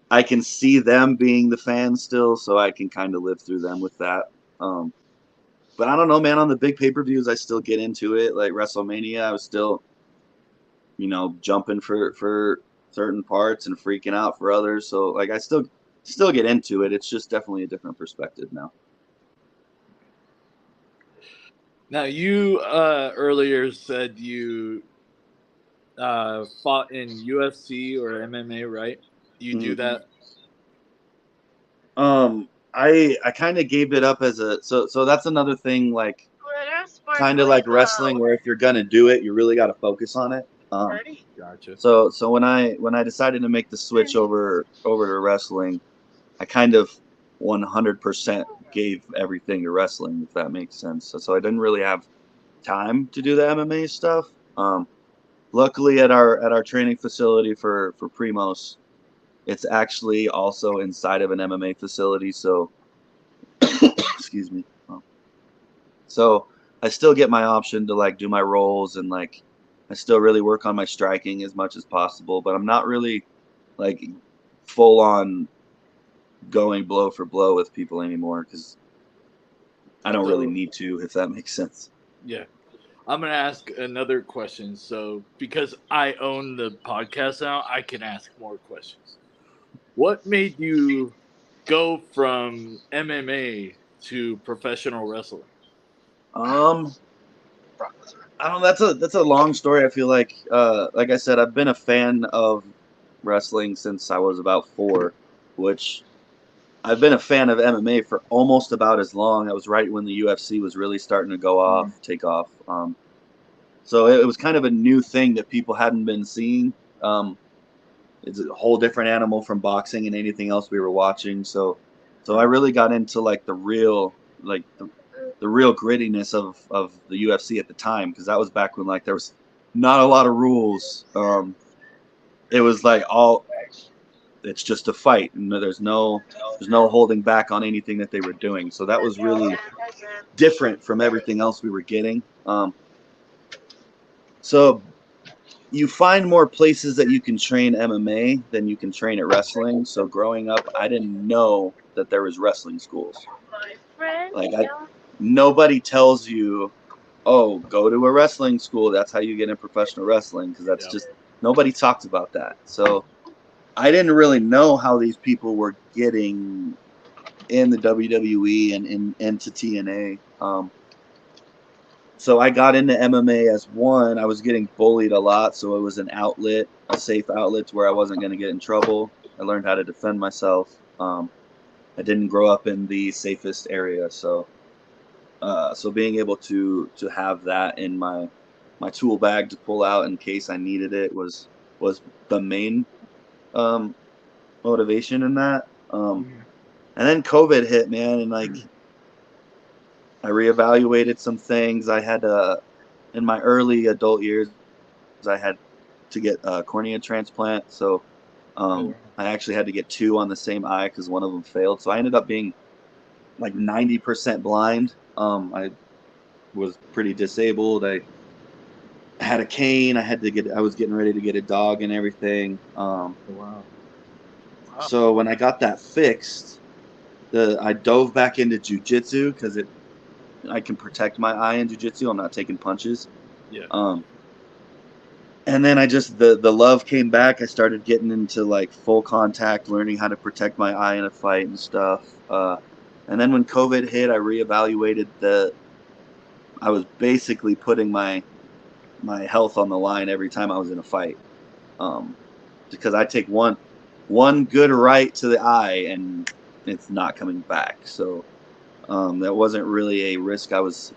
I can see them being the fans still, so I can kind of live through them with that. But I don't know, man. On the big pay-per-views, I still get into it. Like WrestleMania, I was still, jumping for certain parts and freaking out for others. So like, I still get into it. It's just definitely a different perspective now. Now, you earlier said you fought in UFC or MMA, right? You do that? I kind of gave it up as a so that's another thing, like kind of like wrestling, where if you're gonna do it, you really got to focus on it. Gotcha. So when I decided to make the switch over to wrestling, I kind of 100% gave everything to wrestling, if that makes sense. So I didn't really have time to do the MMA stuff. Luckily at our training facility for Primos, it's actually also inside of an MMA facility, so excuse me. So I still get my option to like do my rolls, and like I still really work on my striking as much as possible, but I'm not really like full on going blow for blow with people anymore because I don't really need to, if that makes sense. Yeah. I'm going to ask another question. So, because I own the podcast now, I can ask more questions. What made you go from MMA to professional wrestling? I don't know, that's a long story. I feel like I said, I've been a fan of wrestling since I was about 4, which I've been a fan of MMA for almost about as long. I was right when the UFC was really starting to take off. So it was kind of a new thing that people hadn't been seeing. It's a whole different animal from boxing and anything else we were watching. So I really got into like the real grittiness of the UFC at the time, because that was back when like there was not a lot of rules. It was like it's just a fight, and there's no holding back on anything that they were doing. So that was really different from everything else we were getting. So you find more places that you can train MMA than you can train at wrestling. So growing up, I didn't know that there was wrestling schools. Like nobody tells you, oh, go to a wrestling school. That's how you get in professional wrestling, because that's just, nobody talks about that. So I didn't really know how these people were getting in the WWE and into TNA. So I got into MMA as one. I was getting bullied a lot, so it was an outlet, a safe outlet where I wasn't going to get in trouble. I learned how to defend myself. I didn't grow up in the safest area, so being able to have that in my tool bag to pull out in case I needed it was the main motivation in that. And then COVID hit, man, and like I reevaluated some things. I had in my early adult years, I had to get a cornea transplant. So I actually had to get 2 on the same eye because one of them failed. So I ended up being like 90% blind. I was pretty disabled. I had a cane. I was getting ready to get a dog and everything. So when I got that fixed, I dove back into jiu-jitsu because I can protect my eye in jiu-jitsu. I'm not taking punches. Yeah. And then the love came back. I started getting into like full contact, learning how to protect my eye in a fight and stuff. And then when COVID hit, I reevaluated I was basically putting my health on the line every time I was in a fight. Because I take one good right to the eye and it's not coming back. So that wasn't really a risk I was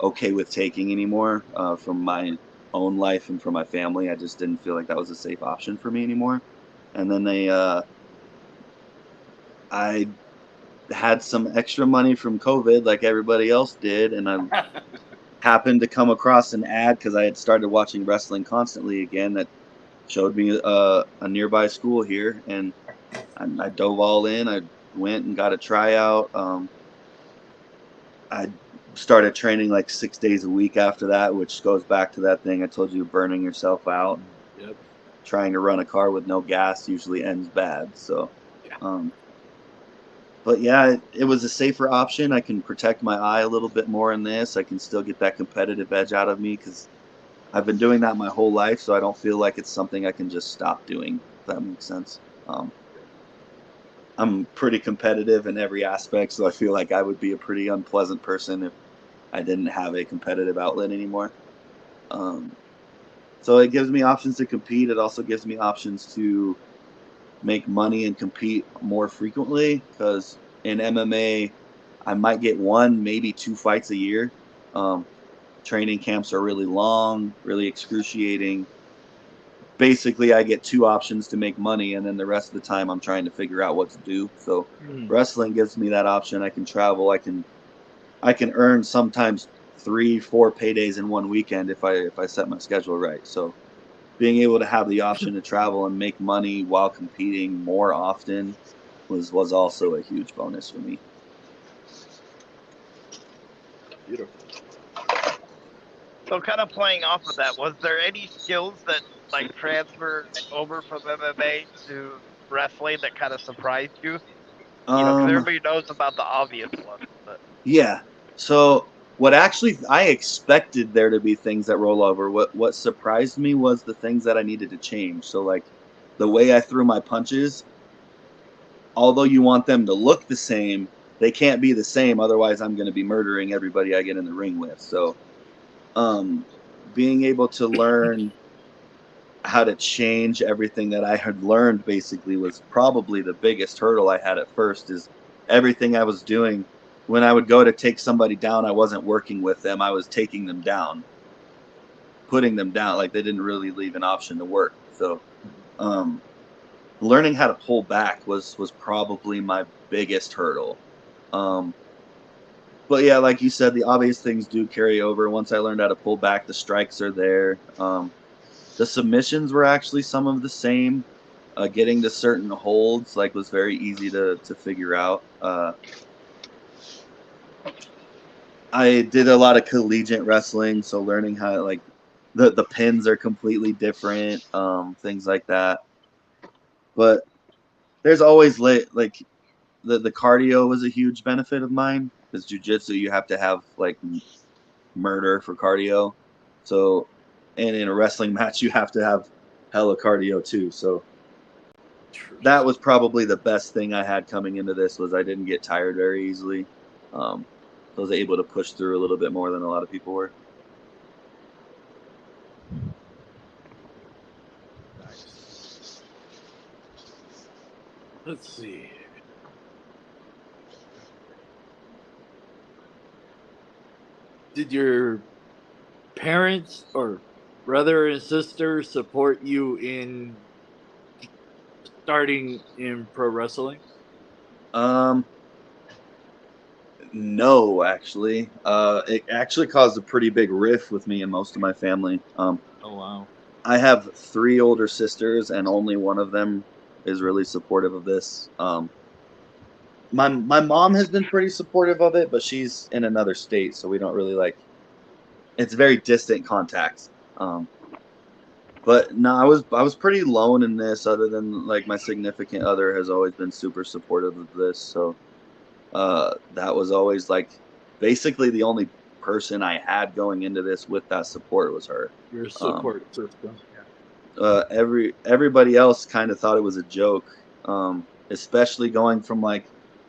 okay with taking anymore from my own life and from my family. I just didn't feel like that was a safe option for me anymore. And then I had some extra money from COVID like everybody else did, and I happened to come across an ad because I had started watching wrestling constantly again that showed me a nearby school here, and I dove all in. I went and got a tryout. I started training like 6 days a week after that, which goes back to that thing I told you, burning yourself out. Yep. Trying to run a car with no gas usually ends bad. So, but yeah, it was a safer option. I can protect my eye a little bit more in this. I can still get that competitive edge out of me because I've been doing that my whole life. So I don't feel like it's something I can just stop doing, if that makes sense. I'm pretty competitive in every aspect, so I feel like I would be a pretty unpleasant person if I didn't have a competitive outlet anymore. So it gives me options to compete. It also gives me options to make money and compete more frequently, because in MMA, I might get 1, maybe 2 fights a year. Training camps are really long, really excruciating. Basically, I get 2 options to make money, and then the rest of the time I'm trying to figure out what to do. So wrestling gives me that option. I can travel. I can earn sometimes 3-4 paydays in one weekend if I set my schedule right. So being able to have the option to travel and make money while competing more often was also a huge bonus for me. Beautiful. So kind of playing off of that, was there any skills that like transferred over from MMA to wrestling that kind of surprised you? You know, because everybody knows about the obvious ones. But Yeah. So what actually I expected there to be things that roll over. What surprised me was the things that I needed to change. So like the way I threw my punches, although you want them to look the same, they can't be the same. Otherwise, I'm going to be murdering everybody I get in the ring with. So, being able to learn how to change everything that I had learned basically was probably the biggest hurdle I had at first. Is everything I was doing when I would go to take somebody down, I wasn't working with them. I was taking them down, putting them down. Like they didn't really leave an option to work. So, learning how to pull back was probably my biggest hurdle. But yeah, like you said, the obvious things do carry over. Once I learned how to pull back, the strikes are there. The submissions were actually some of the same. Getting to certain holds was very easy to figure out. I did a lot of collegiate wrestling, so learning how the pins are completely different, things like that. But there's always the cardio was a huge benefit of mine. Because jiu-jitsu, you have to have murder for cardio. So, and in a wrestling match, you have to have hella cardio too. So that was probably the best thing I had coming into this was I didn't get tired very easily. I was able to push through a little bit more than a lot of people were. Nice. Let's see. Did your parents or brother and sister support you in starting in pro wrestling? No, actually. It actually caused a pretty big rift with me and most of my family. Oh wow. I have 3 older sisters, and only one of them is really supportive of this. My mom has been pretty supportive of it, but she's in another state, so we don't really it's very distant contact. But no, I was pretty lone in this, other than my significant other has always been super supportive of this. So that was always basically the only person I had going into this with that support was her. Your support system. Everybody else kind of thought it was a joke, especially going from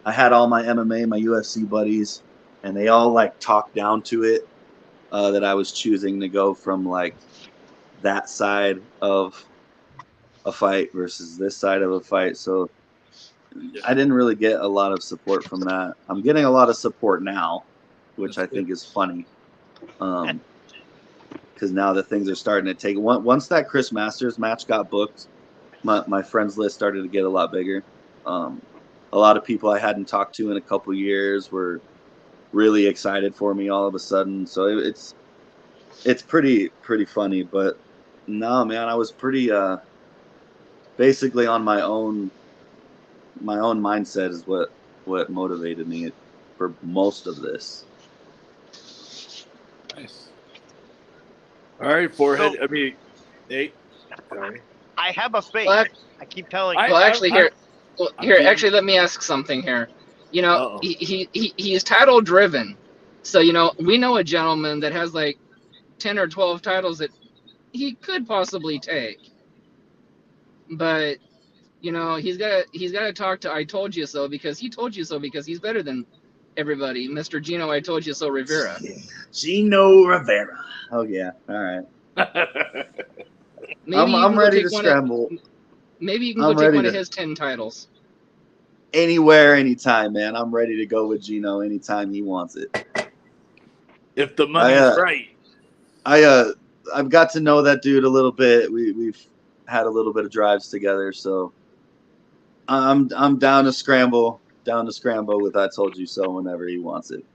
I had all my MMA, my UFC buddies, and they all talked down to it that I was choosing to go from that side of a fight versus this side of a fight. So I didn't really get a lot of support from that. I'm getting a lot of support now, which I think is funny. Because now that things are starting to take once that Chris Masters match got booked, my friends list started to get a lot bigger. A lot of people I hadn't talked to in a couple years were really excited for me all of a sudden. So it's pretty funny. But no, man, I was pretty basically on my own mindset is what motivated me for most of this. Nice. All right, forehead. So, I mean, Nate. Sorry. I have a thing. I keep telling you. Well, actually, actually, let me ask something here. You know, he's title driven, so we know a gentleman that has 10 or 12 titles that he could possibly take, but he's got to talk to I told you so, because he told you so, because he's better than everybody, Mr. Gino I told you so Rivera. Gino Rivera. Oh yeah, all right. I'm ready to scramble. Maybe you can go take one of his 10 titles. Anywhere, anytime, man. I'm ready to go with Gino anytime he wants it. If the money's right. I've got to know that dude a little bit. We've had a little bit of drives together, so I'm down to scramble with I told you so whenever he wants it.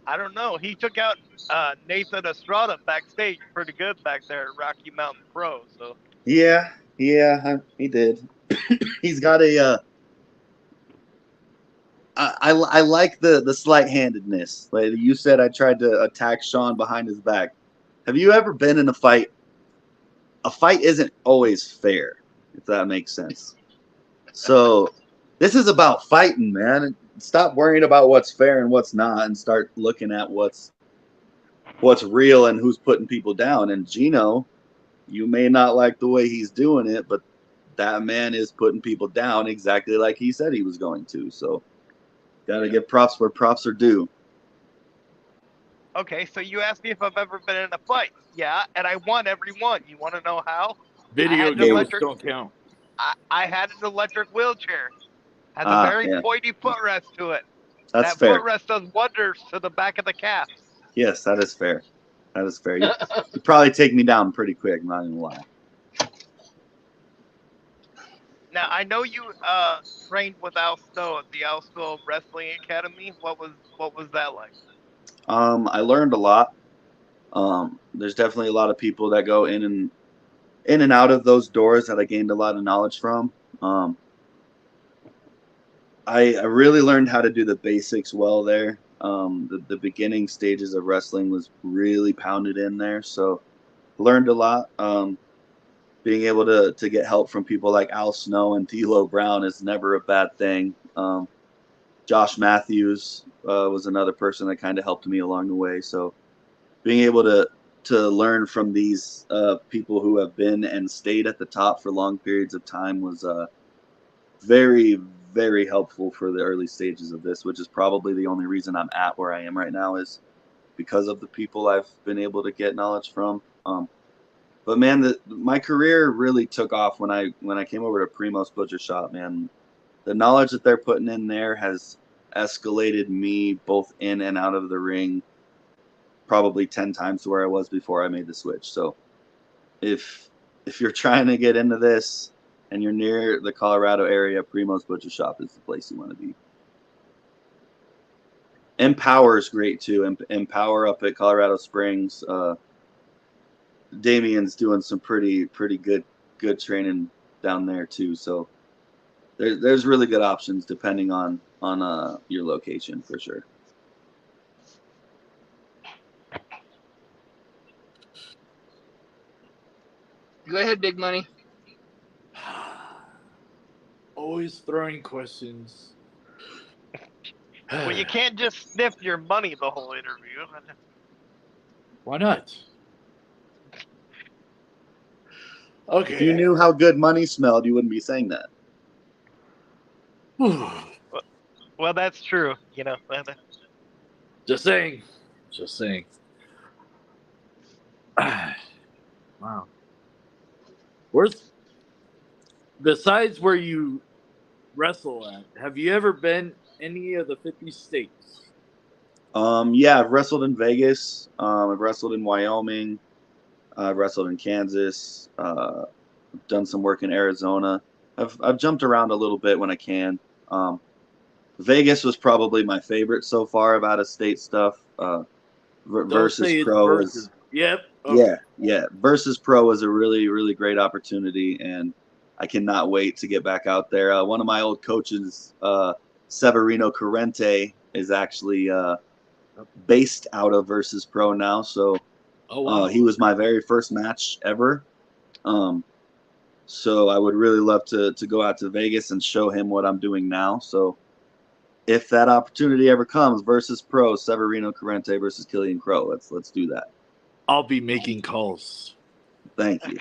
I don't know. He took out Nathan Estrada backstage pretty good back there at Rocky Mountain Pro. So yeah, he did. He's got a. I like the slight-handedness. Like you said, I tried to attack Sean behind his back. Have you ever been in a fight? A fight isn't always fair, if that makes sense. So this is about fighting, man. stop worrying about what's fair and what's not, and start looking at what's real and who's putting people down. And Gino, you may not like the way he's doing it, but that man is putting people down exactly like he said he was going to. So, gotta give props where props are due. Okay, so you asked me if I've ever been in a fight. Yeah, and I won every one. You want to know how? Video games don't count. I had an electric wheelchair. Has a very pointy footrest to it. That's that fair. footrest does wonders to the back of the calf. Yes, that is fair. That is fair. You probably take me down pretty quick, not even lie. Now, I know you trained with Al Snow at the Al Snow Wrestling Academy. What was that like? I learned a lot. There's definitely a lot of people that go in and out of those doors that I gained a lot of knowledge from. I really learned how to do the basics well there. The beginning stages of wrestling was really pounded in there, so learned a lot. Being able to get help from people like Al Snow and D'Lo Brown is never a bad thing. Josh Matthews was another person that kind of helped me along the way. So being able to learn from these people who have been and stayed at the top for long periods of time was very, very helpful for the early stages of this, which is probably the only reason I'm at where I am right now, is because of the people I've been able to get knowledge from. But man, my career really took off when I came over to Primo's Butcher Shop, man. The knowledge that they're putting in there has escalated me both in and out of the ring probably 10 times to where I was before I made the switch. So if you're trying to get into this and you're near the Colorado area, Primo's Butcher Shop is the place you want to be. Empower is great too. Empower up at Colorado Springs. Damien's doing some pretty good training down there too. So there's really good options depending on your location for sure. Go ahead, Big Money. Always throwing questions. Well, you can't just sniff your money the whole interview. Why not? Okay. If you knew how good money smelled, you wouldn't be saying that. Well, that's true. You know. Just saying. Wow. Besides where you wrestle at, have you ever been any of the 50 states? Yeah, I've wrestled in Vegas. I've wrestled in Wyoming. I've wrestled in Kansas. I've done some work in Arizona. I've jumped around a little bit when I can. Vegas was probably my favorite so far of out-of-state stuff. Versus Krowe is. Yep. Okay. Yeah. Versus Pro is a really, really great opportunity, and I cannot wait to get back out there. One of my old coaches, Severino Corrente, is actually based out of Versus Pro now. So he was my very first match ever. So I would really love to go out to Vegas and show him what I'm doing now. So if that opportunity ever comes, Versus Pro, Severino Corrente versus Killian Krowe, let's do that. I'll be making calls. Thank you.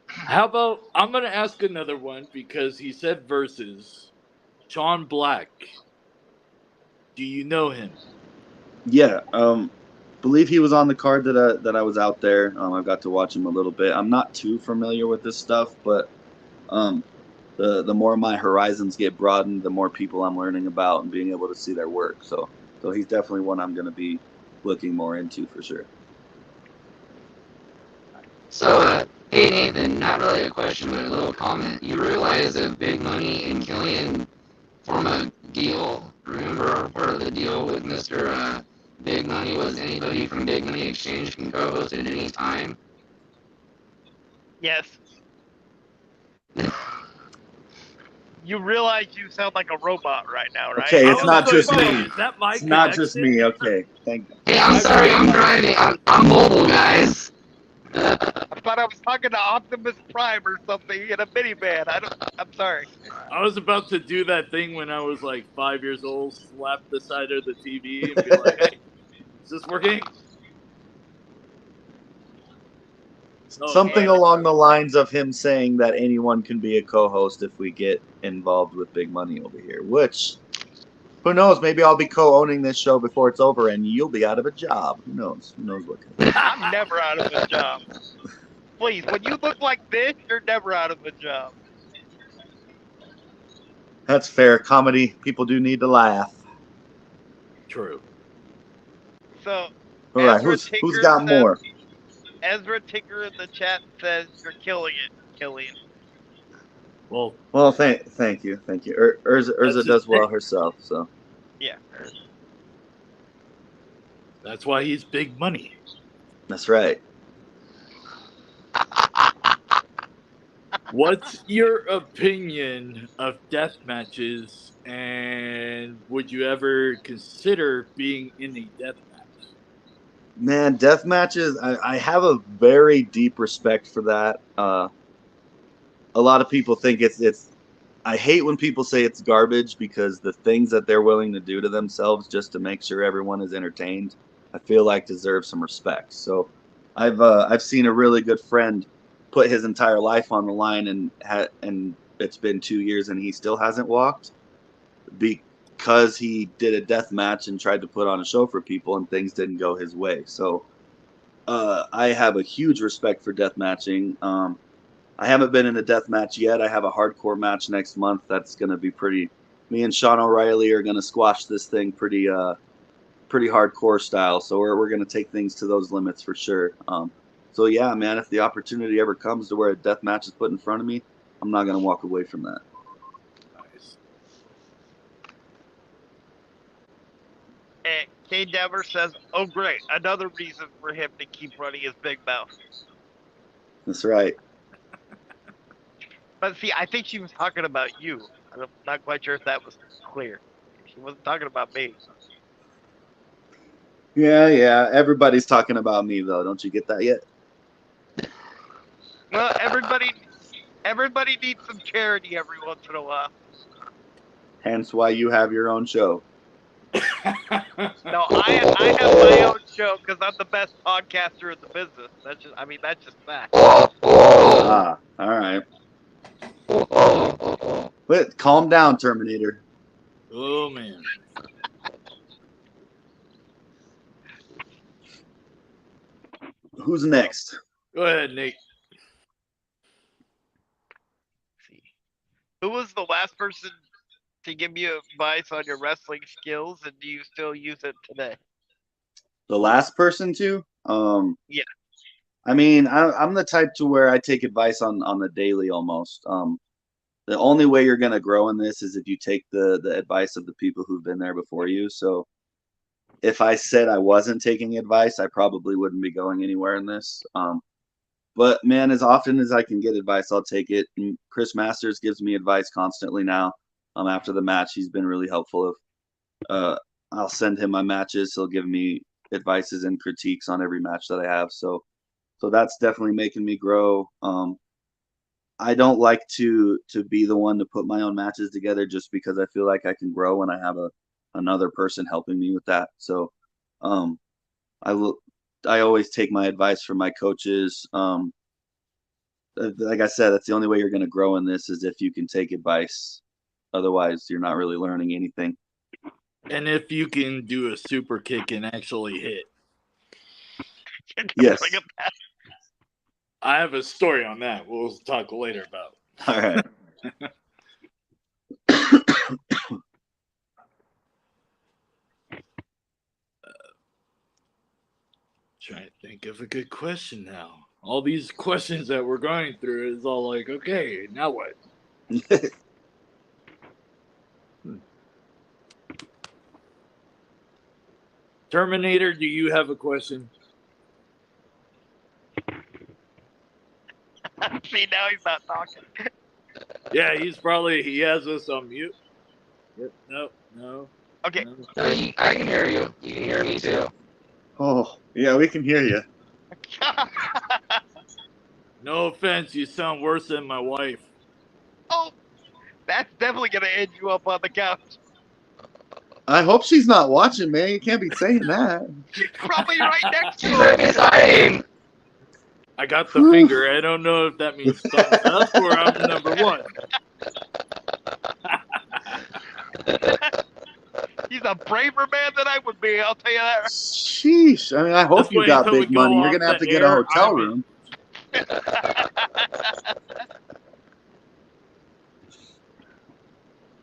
How about, I'm going to ask another one because he said versus Sean Black. Do you know him? Yeah, believe he was on the card that I was out there. I got to watch him a little bit. I'm not too familiar with this stuff, but the more my horizons get broadened, the more people I'm learning about and being able to see their work. So he's definitely one I'm going to be looking more into for sure. So, hey Nathan, not really a question, but a little comment. You realize that Big Money and Killian form a deal. Remember, part of the deal with Mr. Big Money was anybody from Big Money Exchange can co-host at any time. Yes. You realize you sound like a robot right now, right? Okay, it's not just me. Is that my It's not just me. Okay, thank you. Hey, I'm sorry, I'm driving. I'm mobile, guys. thought I was talking to Optimus Prime or something in a minivan. I'm sorry. I was about to do that thing when I was like 5 years old, slap the side of the TV and be like, "Hey, is this working?" Something along the lines of him saying that anyone can be a co-host if we get involved with big money over here. Which, who knows? Maybe I'll be co-owning this show before it's over, and you'll be out of a job. Who knows? Who knows what? I'm never out of a job. Please, when you look like this, you're never out of a job. That's fair. Comedy, people do need to laugh. True. So, all right, who's got more? Ezra Tinker in the chat says you're killing it, Killian. Well, thank you. Urza does well herself, so. Yeah. That's why he's big money. That's right. What's your opinion of death matches, and would you ever consider being in a death match? Man, death matches, I have a very deep respect for that. A lot of people think it's I hate when people say it's garbage, because the things that they're willing to do to themselves just to make sure everyone is entertained, I feel like deserve some respect. So I've seen a really good friend put his entire life on the line, and it's been 2 years and he still hasn't walked because he did a death match and tried to put on a show for people and things didn't go his way. So I have a huge respect for death matching. I haven't been in a death match yet. I have a hardcore match next month. That's going to be pretty. Me and Sean O'Reilly are going to squash this thing pretty hardcore style. So we're going to take things to those limits for sure. So yeah, man, if the opportunity ever comes to where a death match is put in front of me, I'm not going to walk away from that. Nice. And K Dever says, "Oh great, another reason for him to keep running his big mouth." That's right. But see, I think she was talking about you. I'm not quite sure if that was clear. She wasn't talking about me. Yeah. Everybody's talking about me though. Don't you get that yet? Well, everybody needs some charity every once in a while. Hence why you have your own show. No, I have my own show because I'm the best podcaster in the business. That's just fact. Ah, all right. But calm down, Terminator. Oh man. Who's next? Go ahead, Nate. See, who was the last person to give you advice on your wrestling skills, and do you still use it today? The last person to? Yeah. I mean, I'm the type to where I take advice on the daily almost. The only way you're gonna grow in this is if you take the advice of the people who've been there before you. So if I said I wasn't taking advice, I probably wouldn't be going anywhere in this. But man, as often as I can get advice, I'll take it. And Chris Masters gives me advice constantly now. After the match, he's been really helpful. I'll send him my matches. He'll give me advices and critiques on every match that I have. So that's definitely making me grow. I don't like to be the one to put my own matches together just because I feel like I can grow when I have another person helping me with that. So I always take my advice from my coaches. Like I said, that's the only way you're going to grow in this is if you can take advice. Otherwise, you're not really learning anything. And if you can do a super kick and actually hit. Yes. I have a story on that. We'll talk later about. All right. Trying to think of a good question now. All these questions that we're going through is all like, okay, now what? Terminator, do you have a question? See, now he's not talking. Yeah, he has us on mute. Yep, no. Okay. No. I can hear you. You can hear me too. Oh, yeah, we can hear you. No offense, you sound worse than my wife. Oh, that's definitely gonna end you up on the couch. I hope she's not watching, man. You can't be saying that. She's probably right next to She's her. already sighing. I got the finger. I don't know if that means thumbs up or I'm number one. He's a braver man than I would be, I'll tell you that. Sheesh. I mean, I hope Just you wait got until we big go money. You're off going to have the to get a air. hotel I'm in. room.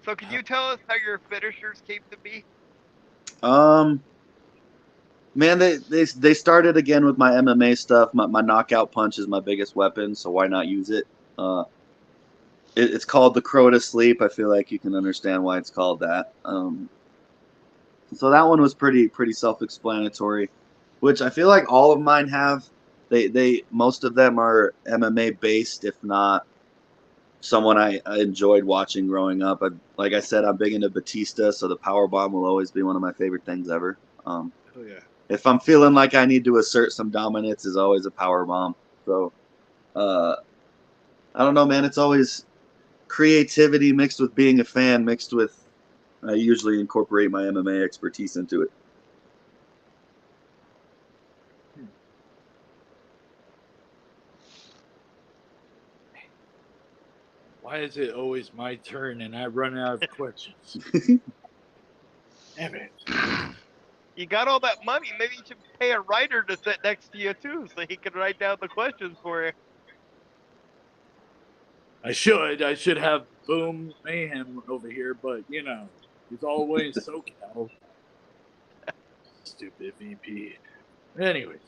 So can you tell us how your finishers came to be? Man, they started again with my MMA stuff. My knockout punch is my biggest weapon, so why not use it? It's called the Krowe to sleep. I feel like you can understand why it's called that. So that one was pretty self-explanatory, which I feel like all of mine have. They most of them are MMA based, if not someone I enjoyed watching growing up. Like I said, I'm big into Batista, so the power bomb will always be one of my favorite things ever. Oh yeah. If I'm feeling like I need to assert some dominance, is always a power bomb. So, I don't know, man. It's always creativity mixed with being a fan, mixed with I usually incorporate my MMA expertise into it. Why is it always my turn and I run out of questions? Damn it. You got all that money, maybe you should pay a writer to sit next to you too, so he can write down the questions for you. I should have Boom Mayhem over here, but you know, he's all the way in SoCal. Stupid VP. Anyways.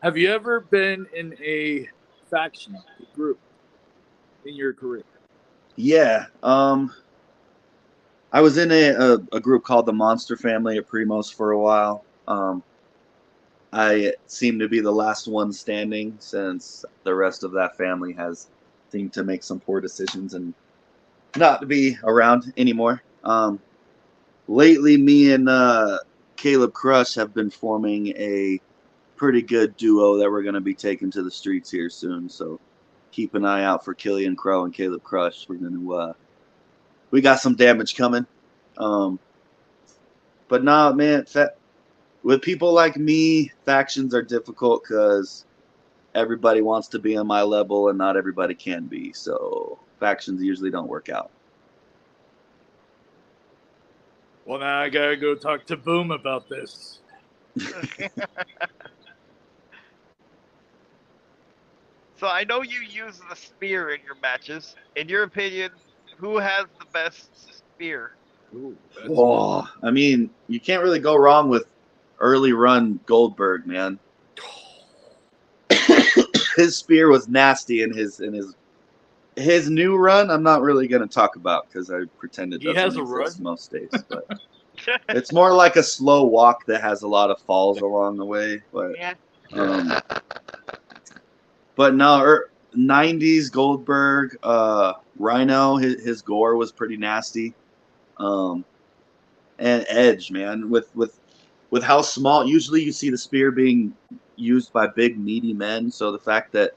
Have you ever been in a faction group in your career? Yeah. I was in a group called the Monster Family at Primos for a while. I seem to be the last one standing since the rest of that family has seemed to make some poor decisions and not to be around anymore. Lately, me and Caleb Crush have been forming a pretty good duo that we're going to be taking to the streets here soon. So keep an eye out for Killian, Krowe, and Caleb Crush. We're going to we got some damage coming. But nah, man, with people like me, factions are difficult because everybody wants to be on my level and not everybody can be. So factions usually don't work out. Well, now I gotta go talk to Boom about this. So I know you use the spear in your matches. In your opinion, who has the best spear? Ooh, Oh, I mean, you can't really go wrong with early run Goldberg, man. His spear was nasty in his new run. I'm not really going to talk about because I pretend it doesn't exist most days. But it's more like a slow walk that has a lot of falls along the way. But Yeah. but no, 90s Goldberg, Rhino, his gore was pretty nasty. And Edge, man, with how small. Usually, you see the spear being used by big, meaty men. So the fact that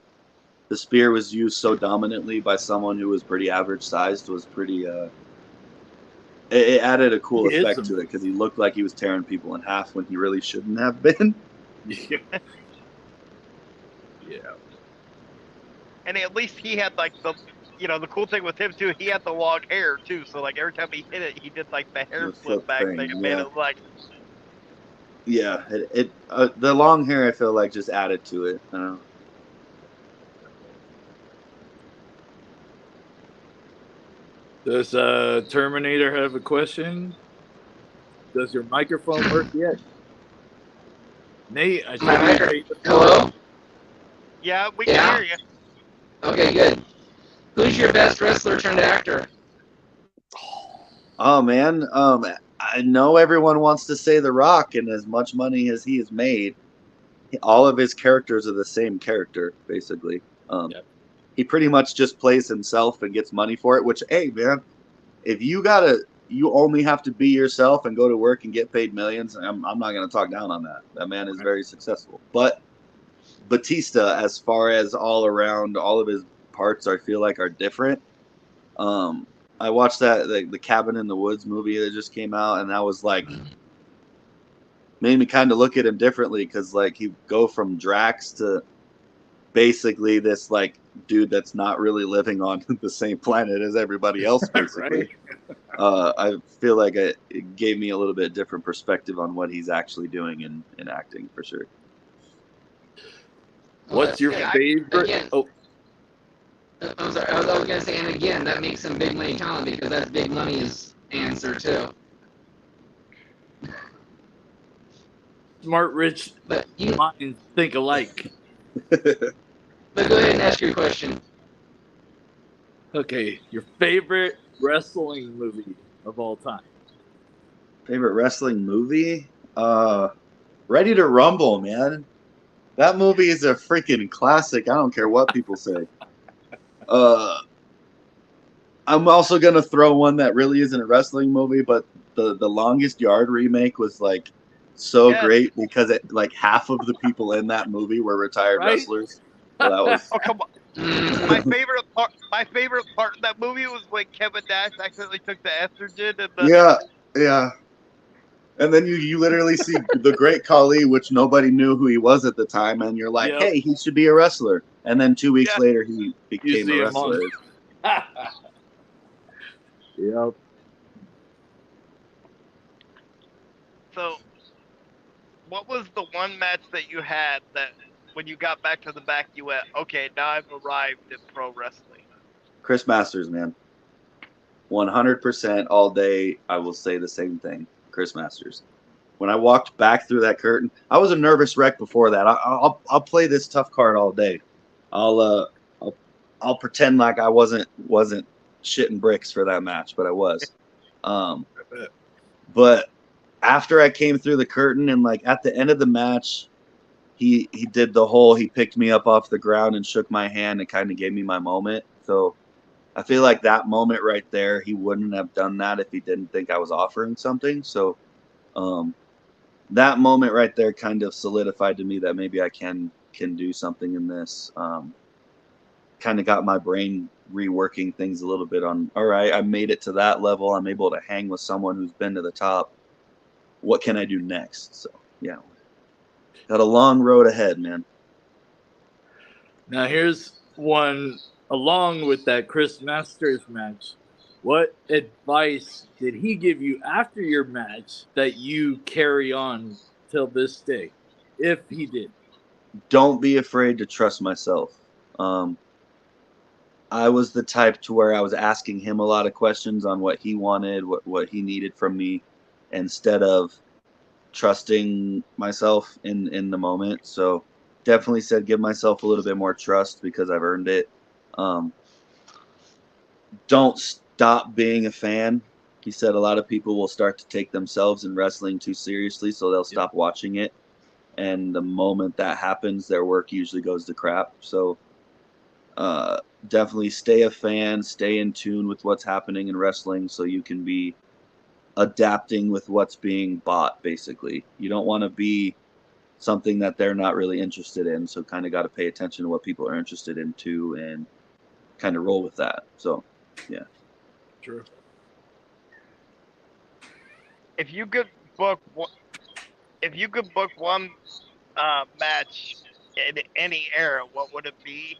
the spear was used so dominantly by someone who was pretty average sized was pretty. It added a cool effect to it because he looked like he was tearing people in half when he really shouldn't have been. Yeah. And at least he had like the cool thing with him too. He had the long hair too, so like every time he hit it, he did like the hair flip back thing and made it like. Yeah, the long hair I feel like just added to it. Does Terminator have a question? Does your microphone work yet? Nate, Hello? Yeah, we can hear you. Okay, good. Who's your best wrestler turned actor? Oh man, I know everyone wants to say The Rock, and as much money as he has made, all of his characters are the same character, basically. He pretty much just plays himself and gets money for it, which, hey, man, if you only have to be yourself and go to work and get paid millions, I'm not going to talk down on that. That man is very successful. But Batista, as far as all around, all of his parts, I feel like are different. I watched that the Cabin in the Woods movie that just came out, and that was like made me kind of look at him differently because like he'd go from Drax to basically this like dude that's not really living on the same planet as everybody else, basically. Right. I feel like it gave me a little bit different perspective on what he's actually doing in acting, for sure. What's your favorite? Again, I'm sorry. I was going to say, and again, that makes him big money talent because that's Big Money's answer too. Smart, rich minds think alike. But go ahead and ask your question. Okay, your favorite wrestling movie of all time? Favorite wrestling movie? Ready to Rumble, man. That movie is a freaking classic. I don't care what people say. I'm also gonna throw one that really isn't a wrestling movie, but the Longest Yard remake was like so great because it like half of the people in that movie were retired wrestlers. So that was oh come on. My favorite part of that movie was when Kevin Nash accidentally took the estrogen and the yeah. And then you literally see the Great Khali, which nobody knew who he was at the time, and you're like, hey, he should be a wrestler. And then 2 weeks later, he became a wrestler. Yep. So, what was the one match that you had that when you got back to the back, you went, okay, now I've arrived in pro wrestling? Chris Masters, man. 100% all day, I will say the same thing. Chris Masters. When I walked back through that curtain, I was a nervous wreck before that. I'll play this tough card all day. I'll pretend like I wasn't shitting bricks for that match, but I was. But after I came through the curtain and like at the end of the match, he did the whole, he picked me up off the ground and shook my hand and kind of gave me my moment. So I feel like that moment right there, he wouldn't have done that if he didn't think I was offering something. So that moment right there kind of solidified to me that maybe I can do something in this. Kind of got my brain reworking things a little bit on, all right, I made it to that level. I'm able to hang with someone who's been to the top. What can I do next? So, yeah. Got a long road ahead, man. Now, here's one along with that Chris Masters match. What advice did he give you after your match that you carry on till this day, if he did? Don't be afraid to trust myself. I was the type to where I was asking him a lot of questions on what he wanted, what he needed from me, instead of trusting myself in the moment. So definitely said give myself a little bit more trust because I've earned it. Don't stop being a fan. He said a lot of people will start to take themselves and wrestling too seriously, so they'll stop watching it. And the moment that happens, their work usually goes to crap. So definitely stay a fan, stay in tune with what's happening in wrestling so you can be adapting with what's being bought, basically. You don't want to be something that they're not really interested in, so kind of got to pay attention to what people are interested in too and kind of roll with that. So, yeah. True. If you could book one match in any era, what would it be?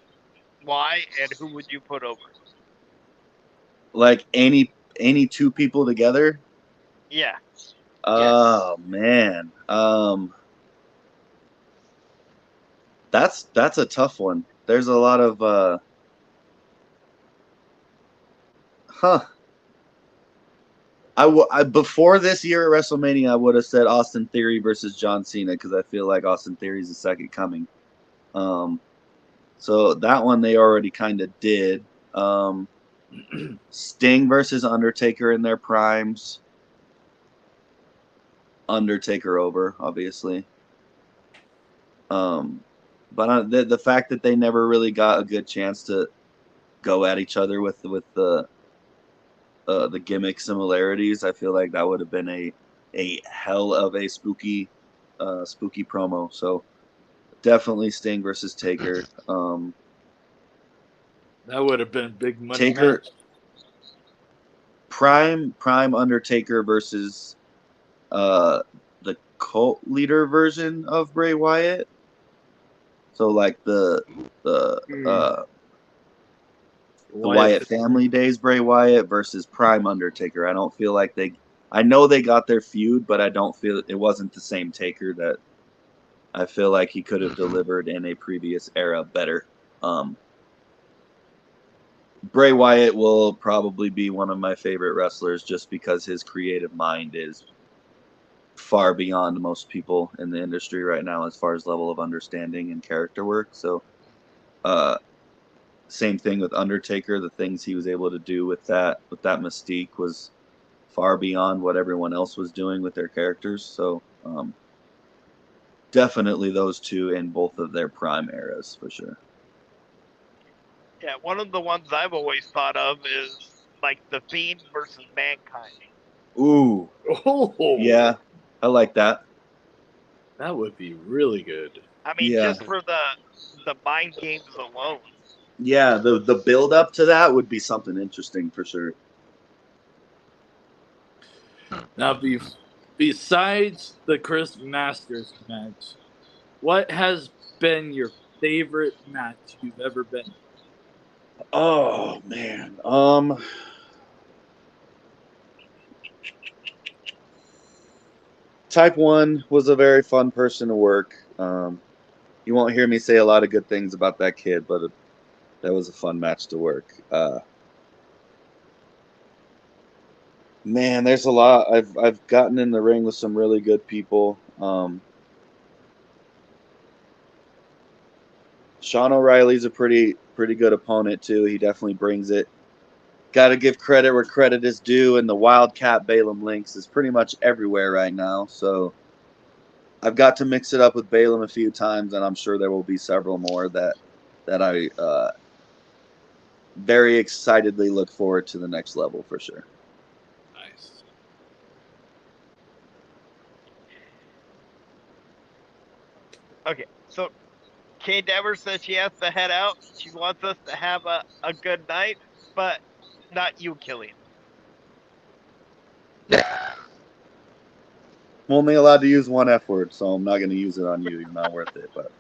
Why and who would you put over? Like any two people together? Yeah. Oh man. That's a tough one. There's a lot of I before this year at WrestleMania, I would have said Austin Theory versus John Cena because I feel like Austin Theory's the second coming. So that one they already kind of did. Sting versus Undertaker in their primes. Undertaker over, obviously. But the fact that they never really got a good chance to go at each other with the gimmick similarities, I feel like that would have been a hell of a spooky promo. So Definitely Sting versus Taker. That would have been big money Taker, match. Prime Undertaker versus the cult leader version of Bray Wyatt. So like the Wyatt family days Bray Wyatt versus Prime Undertaker. I don't feel like I know they got their feud, but I don't feel it wasn't the same Taker that I feel like he could have delivered in a previous era better. Bray Wyatt will probably be one of my favorite wrestlers just because his creative mind is far beyond most people in the industry right now as far as level of understanding and character work. So, same thing with Undertaker. The things he was able to do with that mystique was far beyond what everyone else was doing with their characters. So, definitely those two in both of their prime eras for sure. Yeah, one of the ones I've always thought of is like The Fiend versus Mankind. Ooh. Oh. Yeah, I like that. That would be really good. I mean, just for the mind games alone. Yeah, the build up to that would be something interesting for sure. Now, besides the Chris Masters match, what has been your favorite match you've ever been in? Oh man. Type 1 was a very fun person to work. You won't hear me say a lot of good things about that kid, but that was a fun match to work. Man, there's a lot. I've gotten in the ring with some really good people. Sean O'Reilly's a pretty good opponent too. He definitely brings it. Got to give credit where credit is due, and the Wildcat Balaam Lynx is pretty much everywhere right now. So I've got to mix it up with Balaam a few times, and I'm sure there will be several more that I very excitedly look forward to the next level for sure. Nice. Okay, so Kay Devers says she has to head out. She wants us to have a good night, but not you, Killian. I'm only allowed to use one F word, so I'm not going to use it on you. You're not worth it. But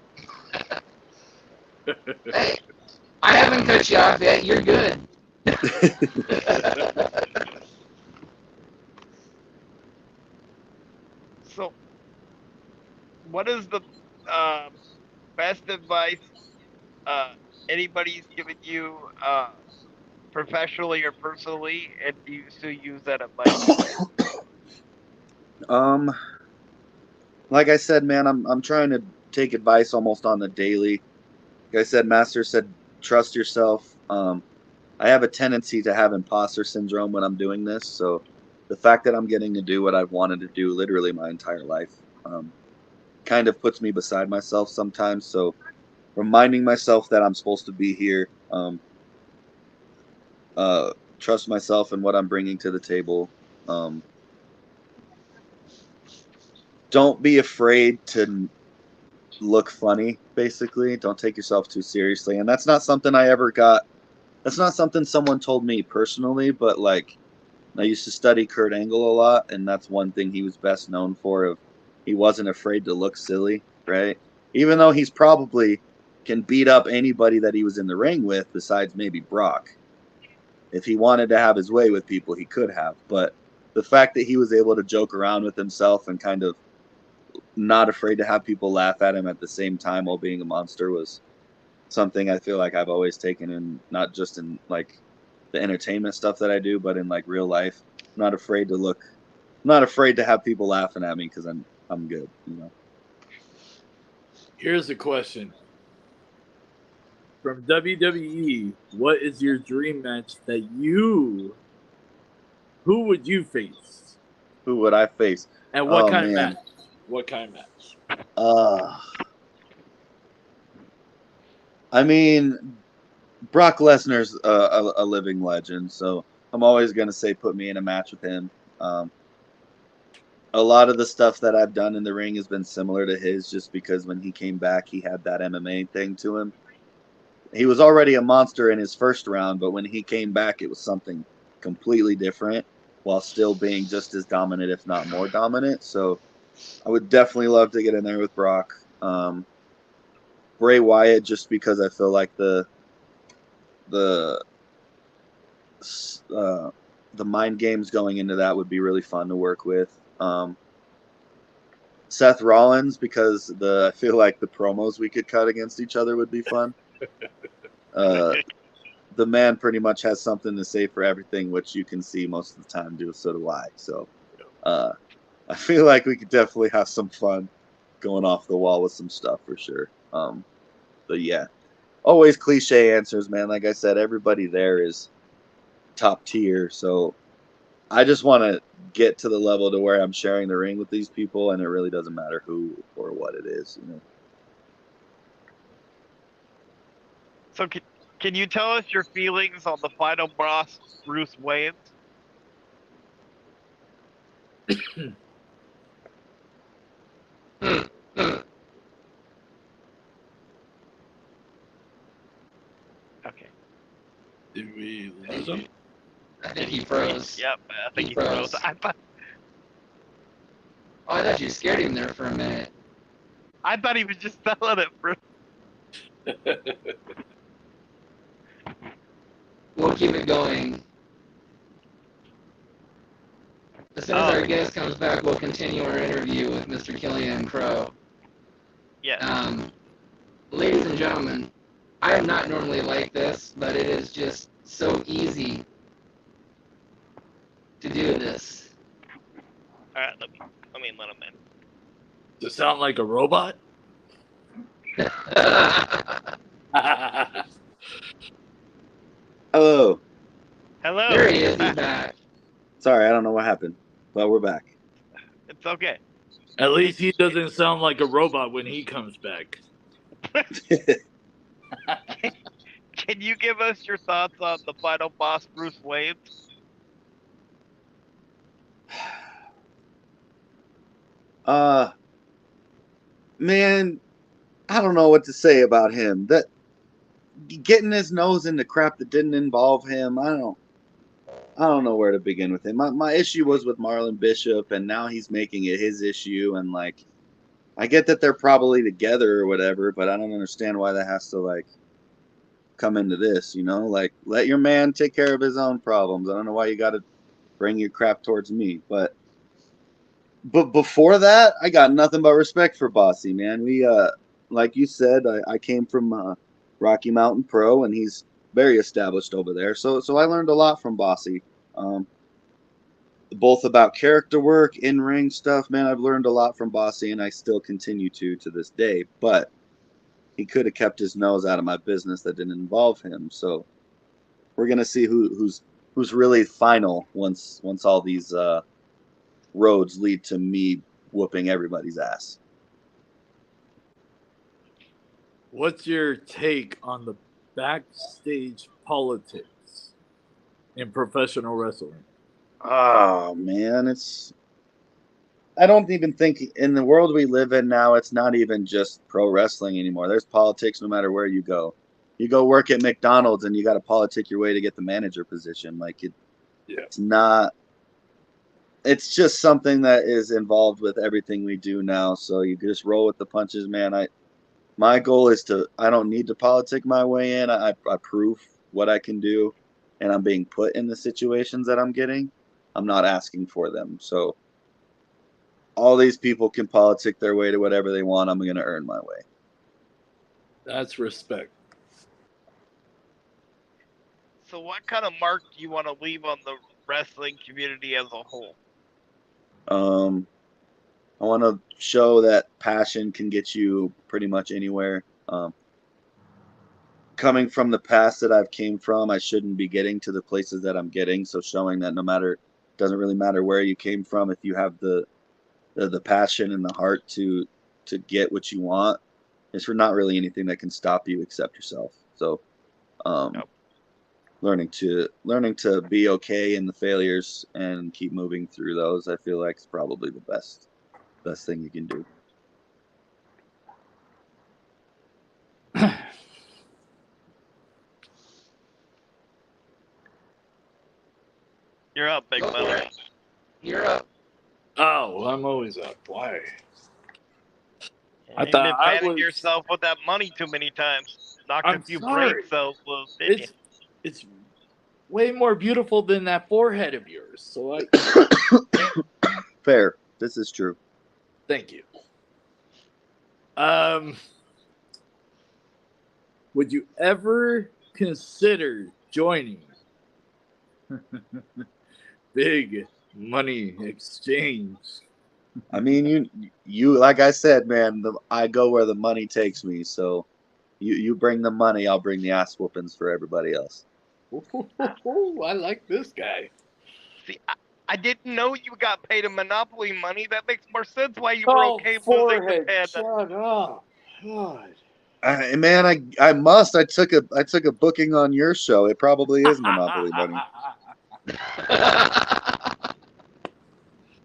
Hey, I haven't cut you off yet. You're good. So, what is the best advice anybody's given you professionally or personally, and do you still use that advice today? Like I said, man, I'm trying to take advice almost on the daily. Like I said, Master said, trust yourself. I have a tendency to have imposter syndrome when I'm doing this, so the fact that I'm getting to do what I've wanted to do literally my entire life kind of puts me beside myself sometimes. So reminding myself that I'm supposed to be here, trust myself and what I'm bringing to the table. Don't be afraid to look funny, basically. Don't take yourself too seriously. And that's not something I ever got. That's not something someone told me personally, but like I used to study Kurt Angle a lot, and that's one thing he was best known for. Of he wasn't afraid to look silly, right? Even though he's probably can beat up anybody that he was in the ring with, besides maybe Brock. If he wanted to have his way with people, he could have. But the fact that he was able to joke around with himself and kind of not afraid to have people laugh at him at the same time while being a monster was something I feel like I've always taken in, not just in like the entertainment stuff that I do, but in like real life. I'm not afraid to have people laughing at me because I'm good, you know. Here's a question. From WWE, what is your dream match that who would you face? Who would I face? And what kind of match? What kind of match? I mean, Brock Lesnar's a living legend, so I'm always going to say put me in a match with him. a lot of the stuff that I've done in the ring has been similar to his, just because when he came back, he had that MMA thing to him. He was already a monster in his first round, but when he came back, it was something completely different while still being just as dominant, if not more dominant. So I would definitely love to get in there with Brock. Bray Wyatt, just because I feel like the mind games going into that would be really fun to work with. Seth Rollins, because I feel like the promos we could cut against each other would be fun. The man pretty much has something to say for everything, which you can see most of the time so do I. So I feel like we could definitely have some fun going off the wall with some stuff for sure. But yeah, always cliche answers, man. Like I said, everybody there is top tier. So I just want to get to the level to where I'm sharing the ring with these people, and it really doesn't matter who or what it is, you know. So can you tell us your feelings on the final boss, Bruce Wayne? Okay. Did we lose him? I think he froze. Yep, I think he froze. Oh, I thought you scared him there for a minute. I thought he was just selling it for. We'll keep it going. As soon as our guest comes back, we'll continue our interview with Mr. Killian and Krowe. Yeah. Ladies and gentlemen, I am not normally like this, but it is just so easy to do this. All right, let me let him in. Does it sound like a robot? Hello. Hello. There he is. He's back. Sorry, I don't know what happened, but we're back. It's okay. At least he doesn't sound like a robot when he comes back. Can you give us your thoughts on the final boss, Bruce Wayne? Man, I don't know what to say about him. That getting his nose into crap that didn't involve him, I don't know where to begin with him. My issue was with Marlon Bishop, and now he's making it his issue. And like, I get that they're probably together or whatever, but I don't understand why that has to like come into this. You know, like let your man take care of his own problems. I don't know why you got to bring your crap towards me, but before that, I got nothing but respect for Bossy, man. We like you said, I came from Rocky Mountain Pro, and he's very established over there. So I learned a lot from Bossy, both about character work, in ring stuff. Man, I've learned a lot from Bossy, and I still continue to this day. But he could have kept his nose out of my business that didn't involve him. So we're gonna see who's really final once all these roads lead to me whooping everybody's ass. What's your take on the backstage politics in professional wrestling? Oh man, I don't even think in the world we live in now, it's not even just pro wrestling anymore. There's politics no matter where you go. You go work at McDonald's and you got to politic your way to get the manager position. Like it's not. It's just something that is involved with everything we do now. So you just roll with the punches, man. My goal is I don't need to politic my way in. I prove what I can do, and I'm being put in the situations that I'm getting. I'm not asking for them. So all these people can politic their way to whatever they want. I'm going to earn my way. That's respect. So what kind of mark do you want to leave on the wrestling community as a whole? I want to show that passion can get you pretty much anywhere. Coming from the past that I've came from, I shouldn't be getting to the places that I'm getting. So showing that doesn't really matter where you came from, if you have the passion and the heart to get what you want, there's not really anything that can stop you except yourself. So, Nope. learning to be okay in the failures and keep moving through those, I feel like is probably the best thing you can do. You're up, Big Money. You're up. Oh, I'm always up. Why? You've been patting yourself with that money too many times. Knocked a few brain cells loose, didn't you? It's way more beautiful than that forehead of yours. So Fair. This is true. Thank you. Would you ever consider joining Big Money Exchange? I mean, you like I said, man, I go where the money takes me. So you bring the money, I'll bring the ass whoopings for everybody else. I like this guy. See, I didn't know you got paid in Monopoly money. That makes more sense why you were okay losing the panda. Shut up. God. Man, I must. I took a booking on your show. It probably is Monopoly money.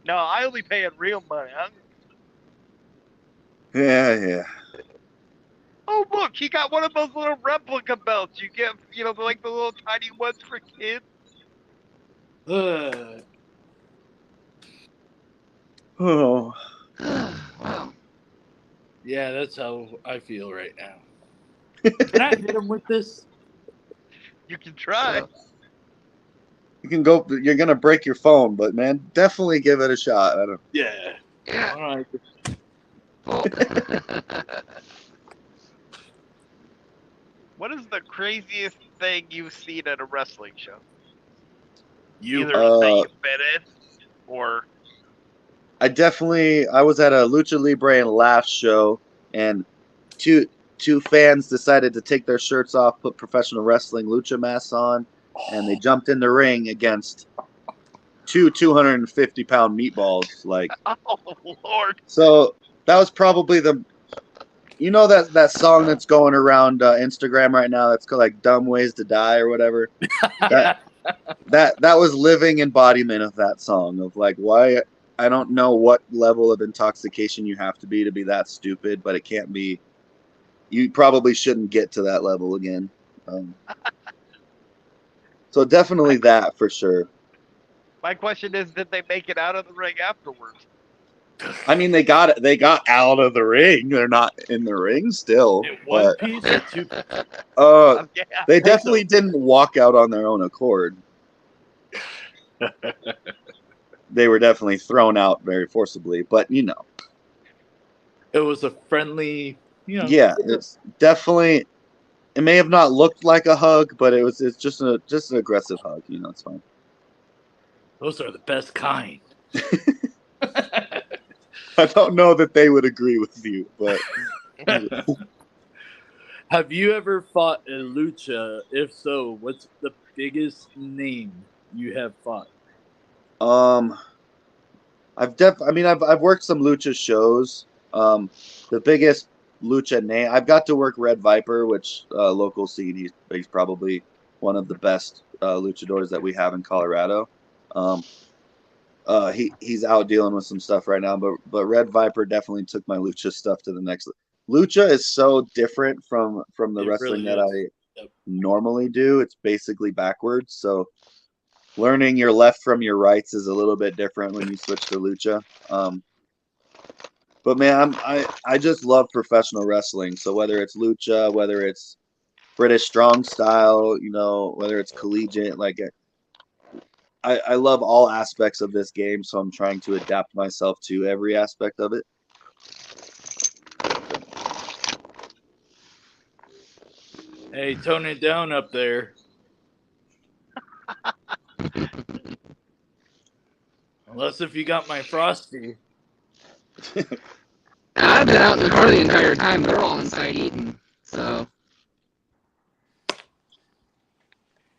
No, I only pay in real money. Yeah. Oh, look, he got one of those little replica belts. You get, like the little tiny ones for kids. Oh. Wow. Yeah, that's how I feel right now. Can I hit him with this? You can try. You can go. You're gonna break your phone, but man, definitely give it a shot. I don't. Yeah. Yeah. All right. What is the craziest thing you've seen at a wrestling show? Either that you've been in, or I was at a Lucha Libre and Laugh show, and two fans decided to take their shirts off, put professional wrestling lucha masks on, and they jumped in the ring against two 250-pound meatballs. Like, oh Lord! So that was probably that song that's going around Instagram right now. That's called like "Dumb Ways to Die" or whatever. That was living embodiment of that song. Of like, why I don't know what level of intoxication you have to be that stupid, but it can't be. You probably shouldn't get to that level again. So definitely that for sure. My question is, did they make it out of the ring afterwards? I mean, they got out of the ring. They're not in the ring still. In one piece or two? They definitely didn't walk out on their own accord. They were definitely thrown out very forcibly, but it was a friendly. Yeah, it's definitely. It may have not looked like a hug, but it's just an aggressive hug. It's fine. Those are the best kind. I don't know that they would agree with you, but. Have you ever fought a lucha? If so, what's the biggest name you have fought? I've worked some lucha shows. The biggest lucha name I've got to work Red Viper, which local scene. He's probably one of the best luchadors that we have in Colorado. He's out dealing with some stuff right now, but Red Viper definitely took my lucha stuff to the next. Lucha is so different from the wrestling that I normally do. It's basically backwards. So learning your left from your rights is a little bit different when you switch to lucha. But man, I just love professional wrestling. So whether it's lucha, whether it's British strong style, whether it's collegiate, like I love all aspects of this game. So I'm trying to adapt myself to every aspect of it. Hey, tone it down up there. Unless if you got my Frosty. I've been out in the car the entire time. They're all inside eating. So.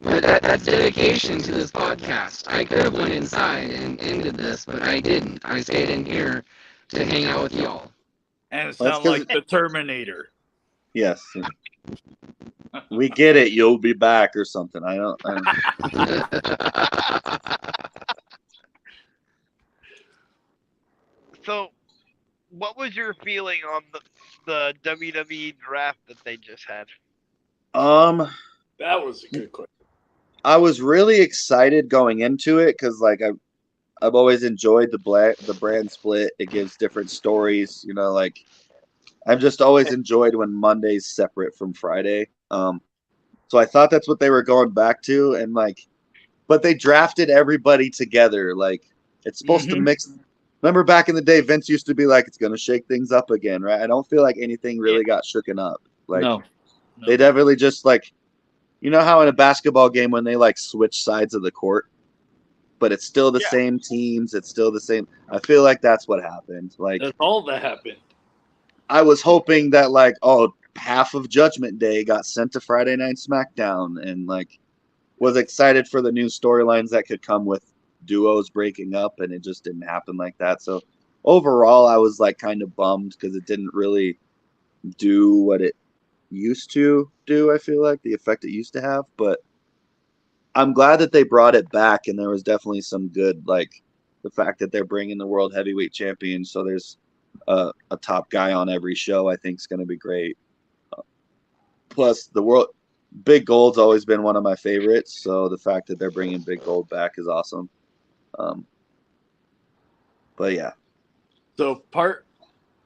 But that's dedication to this podcast. I could have went inside and ended this, but I didn't. I stayed in here to hang out with y'all. And it sounds like the Terminator. Yes. We get it. You'll be back or something. I don't. So, what was your feeling on the WWE draft that they just had? That was a good question. I was really excited going into it because, like, I've always enjoyed the brand split. It gives different stories. You know, like I've just always enjoyed when Monday's separate from Friday. So I thought that's what they were going back to, and like, but they drafted everybody together. Like, it's supposed to mix. Remember back in the day, Vince used to be like, "It's gonna shake things up again," right? I don't feel like anything really got shooken up. Like, No. they definitely just like, you know how in a basketball game when they like switch sides of the court, but it's still the same teams. It's still the same. I feel like that's what happened. Like, That's all that happened. I was hoping that like, oh, half of Judgment Day got sent to Friday Night SmackDown, and like was excited for the new storylines that could come with duos breaking up, and it just didn't happen like that. So overall, I was like kind of bummed because it didn't really do what it used to do. I feel like the effect it used to have, but I'm glad that they brought it back, and there was definitely some good, like the fact that they're bringing the world heavyweight champion. So there's a top guy on every show. I think is going to be great. Plus, the world Big Gold's always been one of my favorites. So the fact that they're bringing Big Gold back is awesome. But yeah. So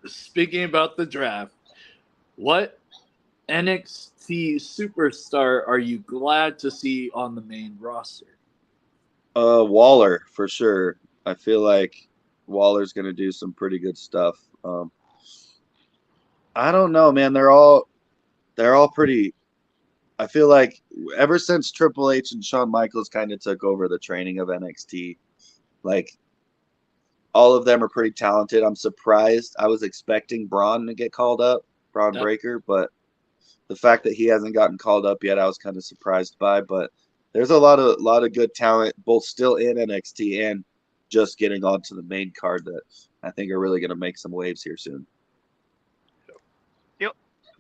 speaking about the draft, what NXT superstar are you glad to see on the main roster? Waller for sure. I feel like Waller's gonna do some pretty good stuff. I don't know, man. They're all pretty. I feel like ever since Triple H and Shawn Michaels kind of took over the training of NXT, like all of them are pretty talented. I'm surprised. I was expecting Braun to get called up, Braun Breaker, but the fact that he hasn't gotten called up yet, I was kind of surprised by. But there's a lot of good talent, both still in NXT and just getting onto the main card that I think are really going to make some waves here soon.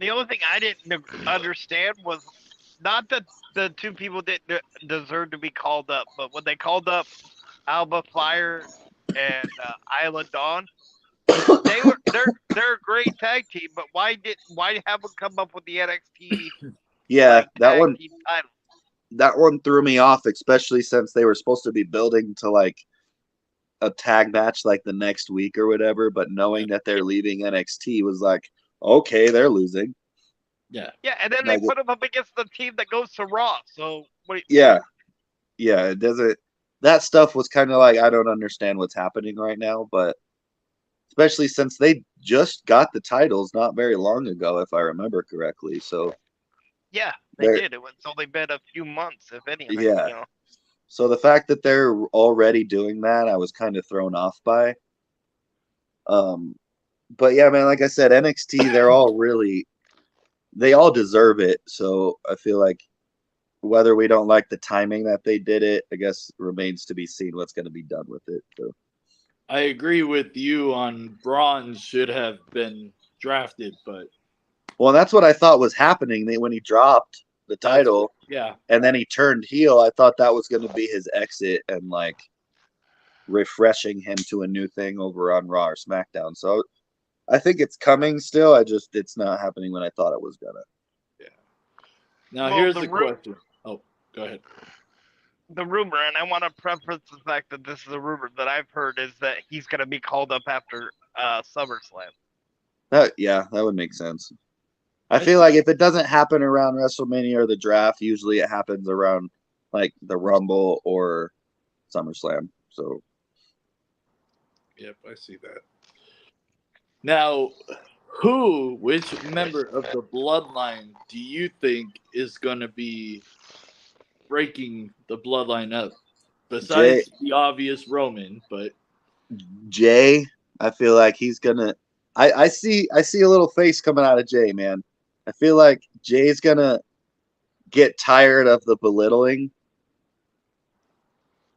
The only thing I didn't understand was not that the two people didn't deserve to be called up, but when they called up Alba Fire and Isla Dawn, they're a great tag team, but why have them come up with the NXT? Yeah, that one threw me off, especially since they were supposed to be building to like a tag match like the next week or whatever, but knowing that they're leaving NXT was like, okay, they're losing. Yeah, and then they put them up against the team that goes to Raw. So yeah, it doesn't. That stuff was kind of like, I don't understand what's happening right now, but especially since they just got the titles not very long ago, if I remember correctly. So yeah, they did. It was only been a few months, if anything. Yeah. You know? So the fact that they're already doing that, I was kind of thrown off by. But yeah, man, like I said, NXT, they all deserve it. So I feel like whether we don't like the timing that they did it, I guess remains to be seen what's going to be done with it. So. I agree with you on Braun should have been drafted, but well, that's what I thought was happening when he dropped the title. Yeah. And then he turned heel. I thought that was going to be his exit and like refreshing him to a new thing over on Raw or SmackDown. So I think it's coming still. It's not happening when I thought it was gonna. Yeah. Now here's the question. Oh, go ahead. The rumor, and I want to preface the fact that this is a rumor that I've heard, is that he's going to be called up after SummerSlam. That would make sense. I feel like if it doesn't happen around WrestleMania or the draft, usually it happens around like the Rumble or SummerSlam. So. Yep, I see that. Now, which member of the bloodline do you think is going to be breaking the bloodline up? Besides the obvious Roman, but Jay, I feel like he's gonna. I see a little face coming out of Jay, man. I feel like Jay's gonna get tired of the belittling.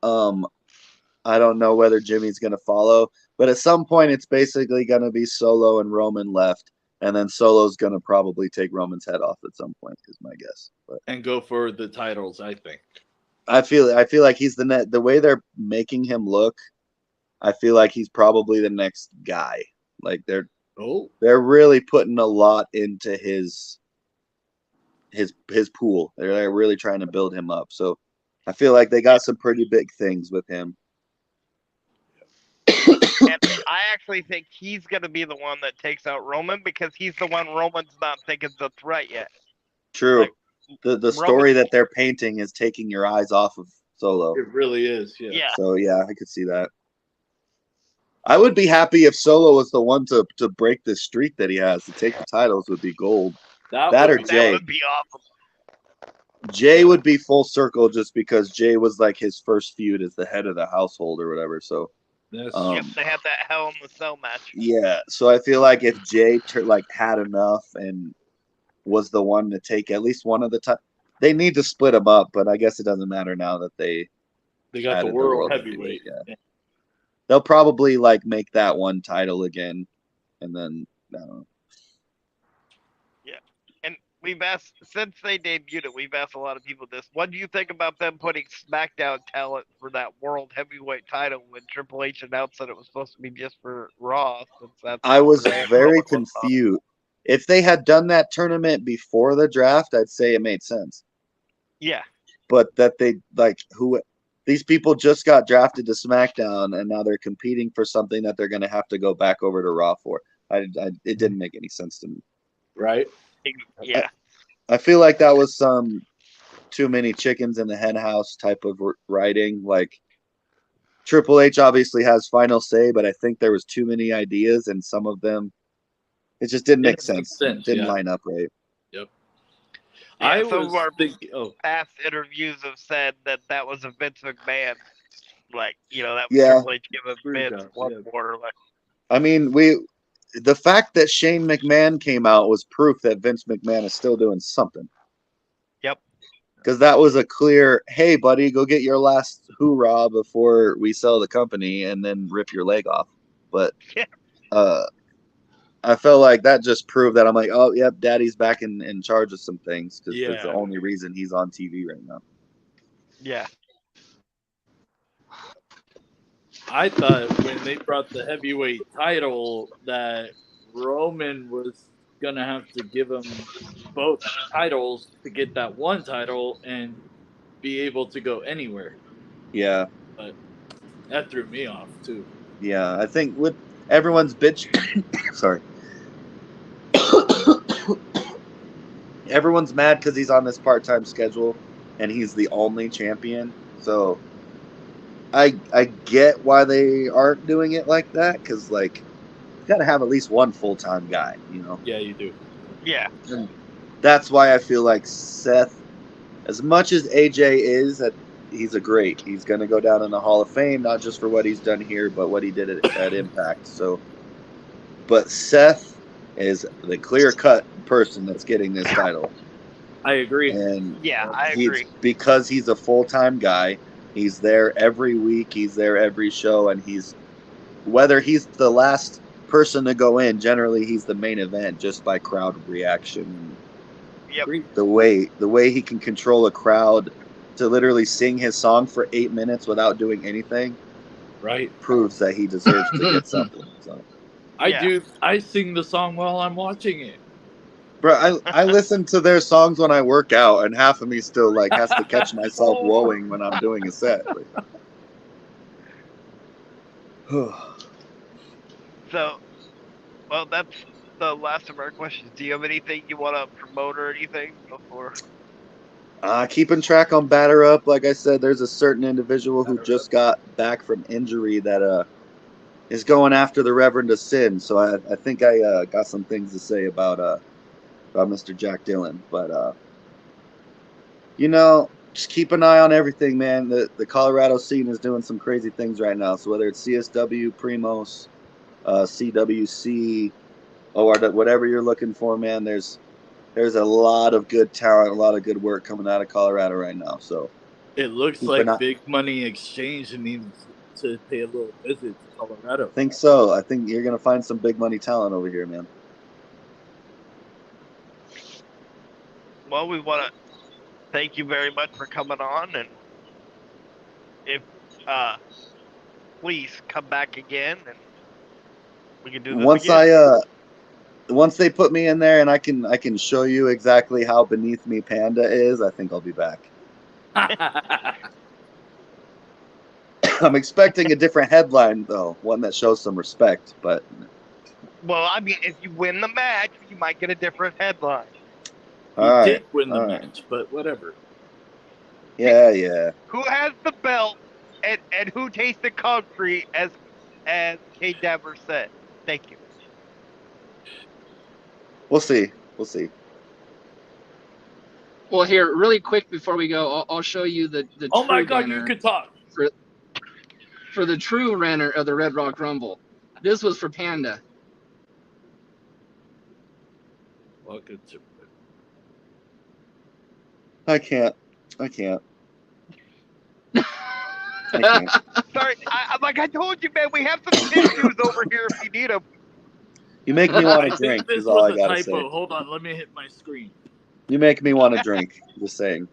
I don't know whether Jimmy's gonna follow, but at some point it's basically gonna be Solo and Roman left, And then Solo's gonna probably take Roman's head off at some point, is my guess. But and go for the titles, I think. I feel like he's the way they're making him look. I feel like he's probably the next guy. Like they're really putting a lot into his pool. They're really trying to build him up. So I feel like they got some pretty big things with him. And I actually think he's going to be the one that takes out Roman because he's the one Roman's not thinking the threat yet. True. Like, the story that they're painting is taking your eyes off of Solo. It really is, yeah. So yeah, I could see that. I would be happy if Solo was the one to break this streak that he has. To take the titles would be gold. That or Jay. That would be awesome. Jay would be full circle just because Jay was like his first feud as the head of the household or whatever. So yep, they had that Hell in the Cell match. Yeah, so I feel like if Jay had enough and was the one to take at least one of the time, they need to split them up. But I guess it doesn't matter now that they got the world heavyweight. Yeah. They'll probably like make that one title again, and then I don't know. Yeah, and we've asked since they debuted it. We've asked a lot of people this. What do you think about them putting SmackDown talent for that world heavyweight title when Triple H announced that it was supposed to be just for Raw? Since that's I was very confused. If they had done that tournament before the draft, I'd say it made sense. Yeah, but that they these people just got drafted to SmackDown and now they're competing for something that they're going to have to go back over to Raw for. It didn't make any sense to me. Right? Yeah. I feel like that was some too many chickens in the hen house type of writing. Like Triple H obviously has final say, but I think there was too many ideas and some of them it just didn't make sense. Didn't line up right. Yep. Yeah, some of our past interviews have said that was a Vince McMahon, that was Triple H giving Vince one quarter. I mean, the fact that Shane McMahon came out was proof that Vince McMahon is still doing something. Yep. Because that was a clear, hey, buddy, go get your last hoorah before we sell the company and then rip your leg off. But I felt like that just proved that I'm like, oh, yep, Daddy's back in charge of some things because that's the only reason he's on TV right now. Yeah. I thought when they brought the heavyweight title that Roman was going to have to give him both titles to get that one title and be able to go anywhere. Yeah. But that threw me off, too. Yeah, I think with everyone's bitch... Sorry. Everyone's mad because he's on this part-time schedule and he's the only champion. So I get why they aren't doing it like that because, like, you got to have at least one full-time guy, you know? Yeah, you do. Yeah. And that's why I feel like Seth, as much as AJ is, he's he's going to go down in the Hall of Fame, not just for what he's done here, but what he did at Impact. So, but Seth is the clear-cut person that's getting this title. I agree. And I agree. Because he's a full-time guy, he's there every week, he's there every show, and whether he's the last person to go in, generally he's the main event just by crowd reaction. Yep. The way he can control a crowd to literally sing his song for 8 minutes without doing anything, right, proves that he deserves to get something. So. I sing the song while I'm watching it. Bro, I listen to their songs when I work out, and half of me still has to catch myself woeing when I'm doing a set. So, well, that's the last of our questions. Do you have anything you want to promote or anything before? Keeping track on Batter Up. Like I said, there's a certain individual who just got back from injury that is going after the Reverend of Sin. So I think I got some things to say about Mr. Jack Dillon. But just keep an eye on everything, man. The Colorado scene is doing some crazy things right now. So whether it's CSW, Primos, CWC, or whatever you're looking for, man, there's a lot of good talent, a lot of good work coming out of Colorado right now. So it looks like Big Money Exchange needs to pay a little visit to Colorado. I think so. I think you're gonna find some big money talent over here, man. Well, we want to thank you very much for coming on, and if please come back again, and we can do this again. Once they put me in there and I can show you exactly how beneath me Panda is, I think I'll be back. I'm expecting a different headline though, one that shows some respect, but Well, I mean, if you win the match, you might get a different headline. He did win the match, but whatever. Yeah. Who has the belt and who tasted concrete, as Kate Dever said. Thank you. We'll see. Well, here, really quick before we go, I'll show you the Oh true my God, banner you could talk. for the true runner of the Red Rock Rumble. This was for Panda. Welcome to. I can't. Sorry, like I told you, man, we have some tissues over here if you need them. You make me want I to think drink. this Is all was I a gotta typo. say. Hold on, let me hit my screen. You make me want to drink. Just saying.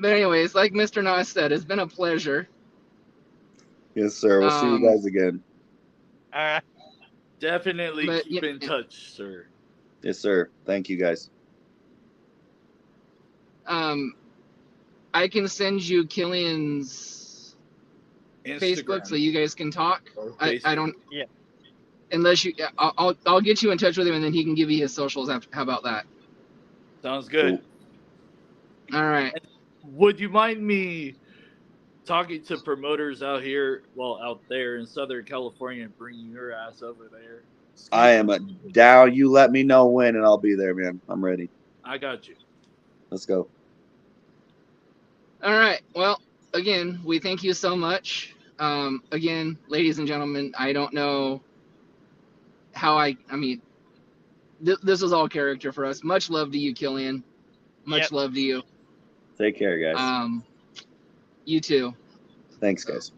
But anyways, like Mr. Nas said, it's been a pleasure. Yes, sir. We'll see you guys again. Definitely keep in touch, sir. Yes, sir. Thank you, guys. I can send you Killian's Facebook so you guys can talk. I don't. Yeah. Unless you, I'll get you in touch with him and then he can give you his socials. How about that? Sounds good. Cool. All right. Would you mind me talking to promoters out there in Southern California and bringing your ass over there? I am down. You let me know when and I'll be there, man. I'm ready. I got you. Let's go. All right. Well, again, we thank you so much. Again, ladies and gentlemen, I don't know how I mean, this was all character for us. Much love to you, Killian. Much love to you. Take care, guys. You too. Thanks, guys.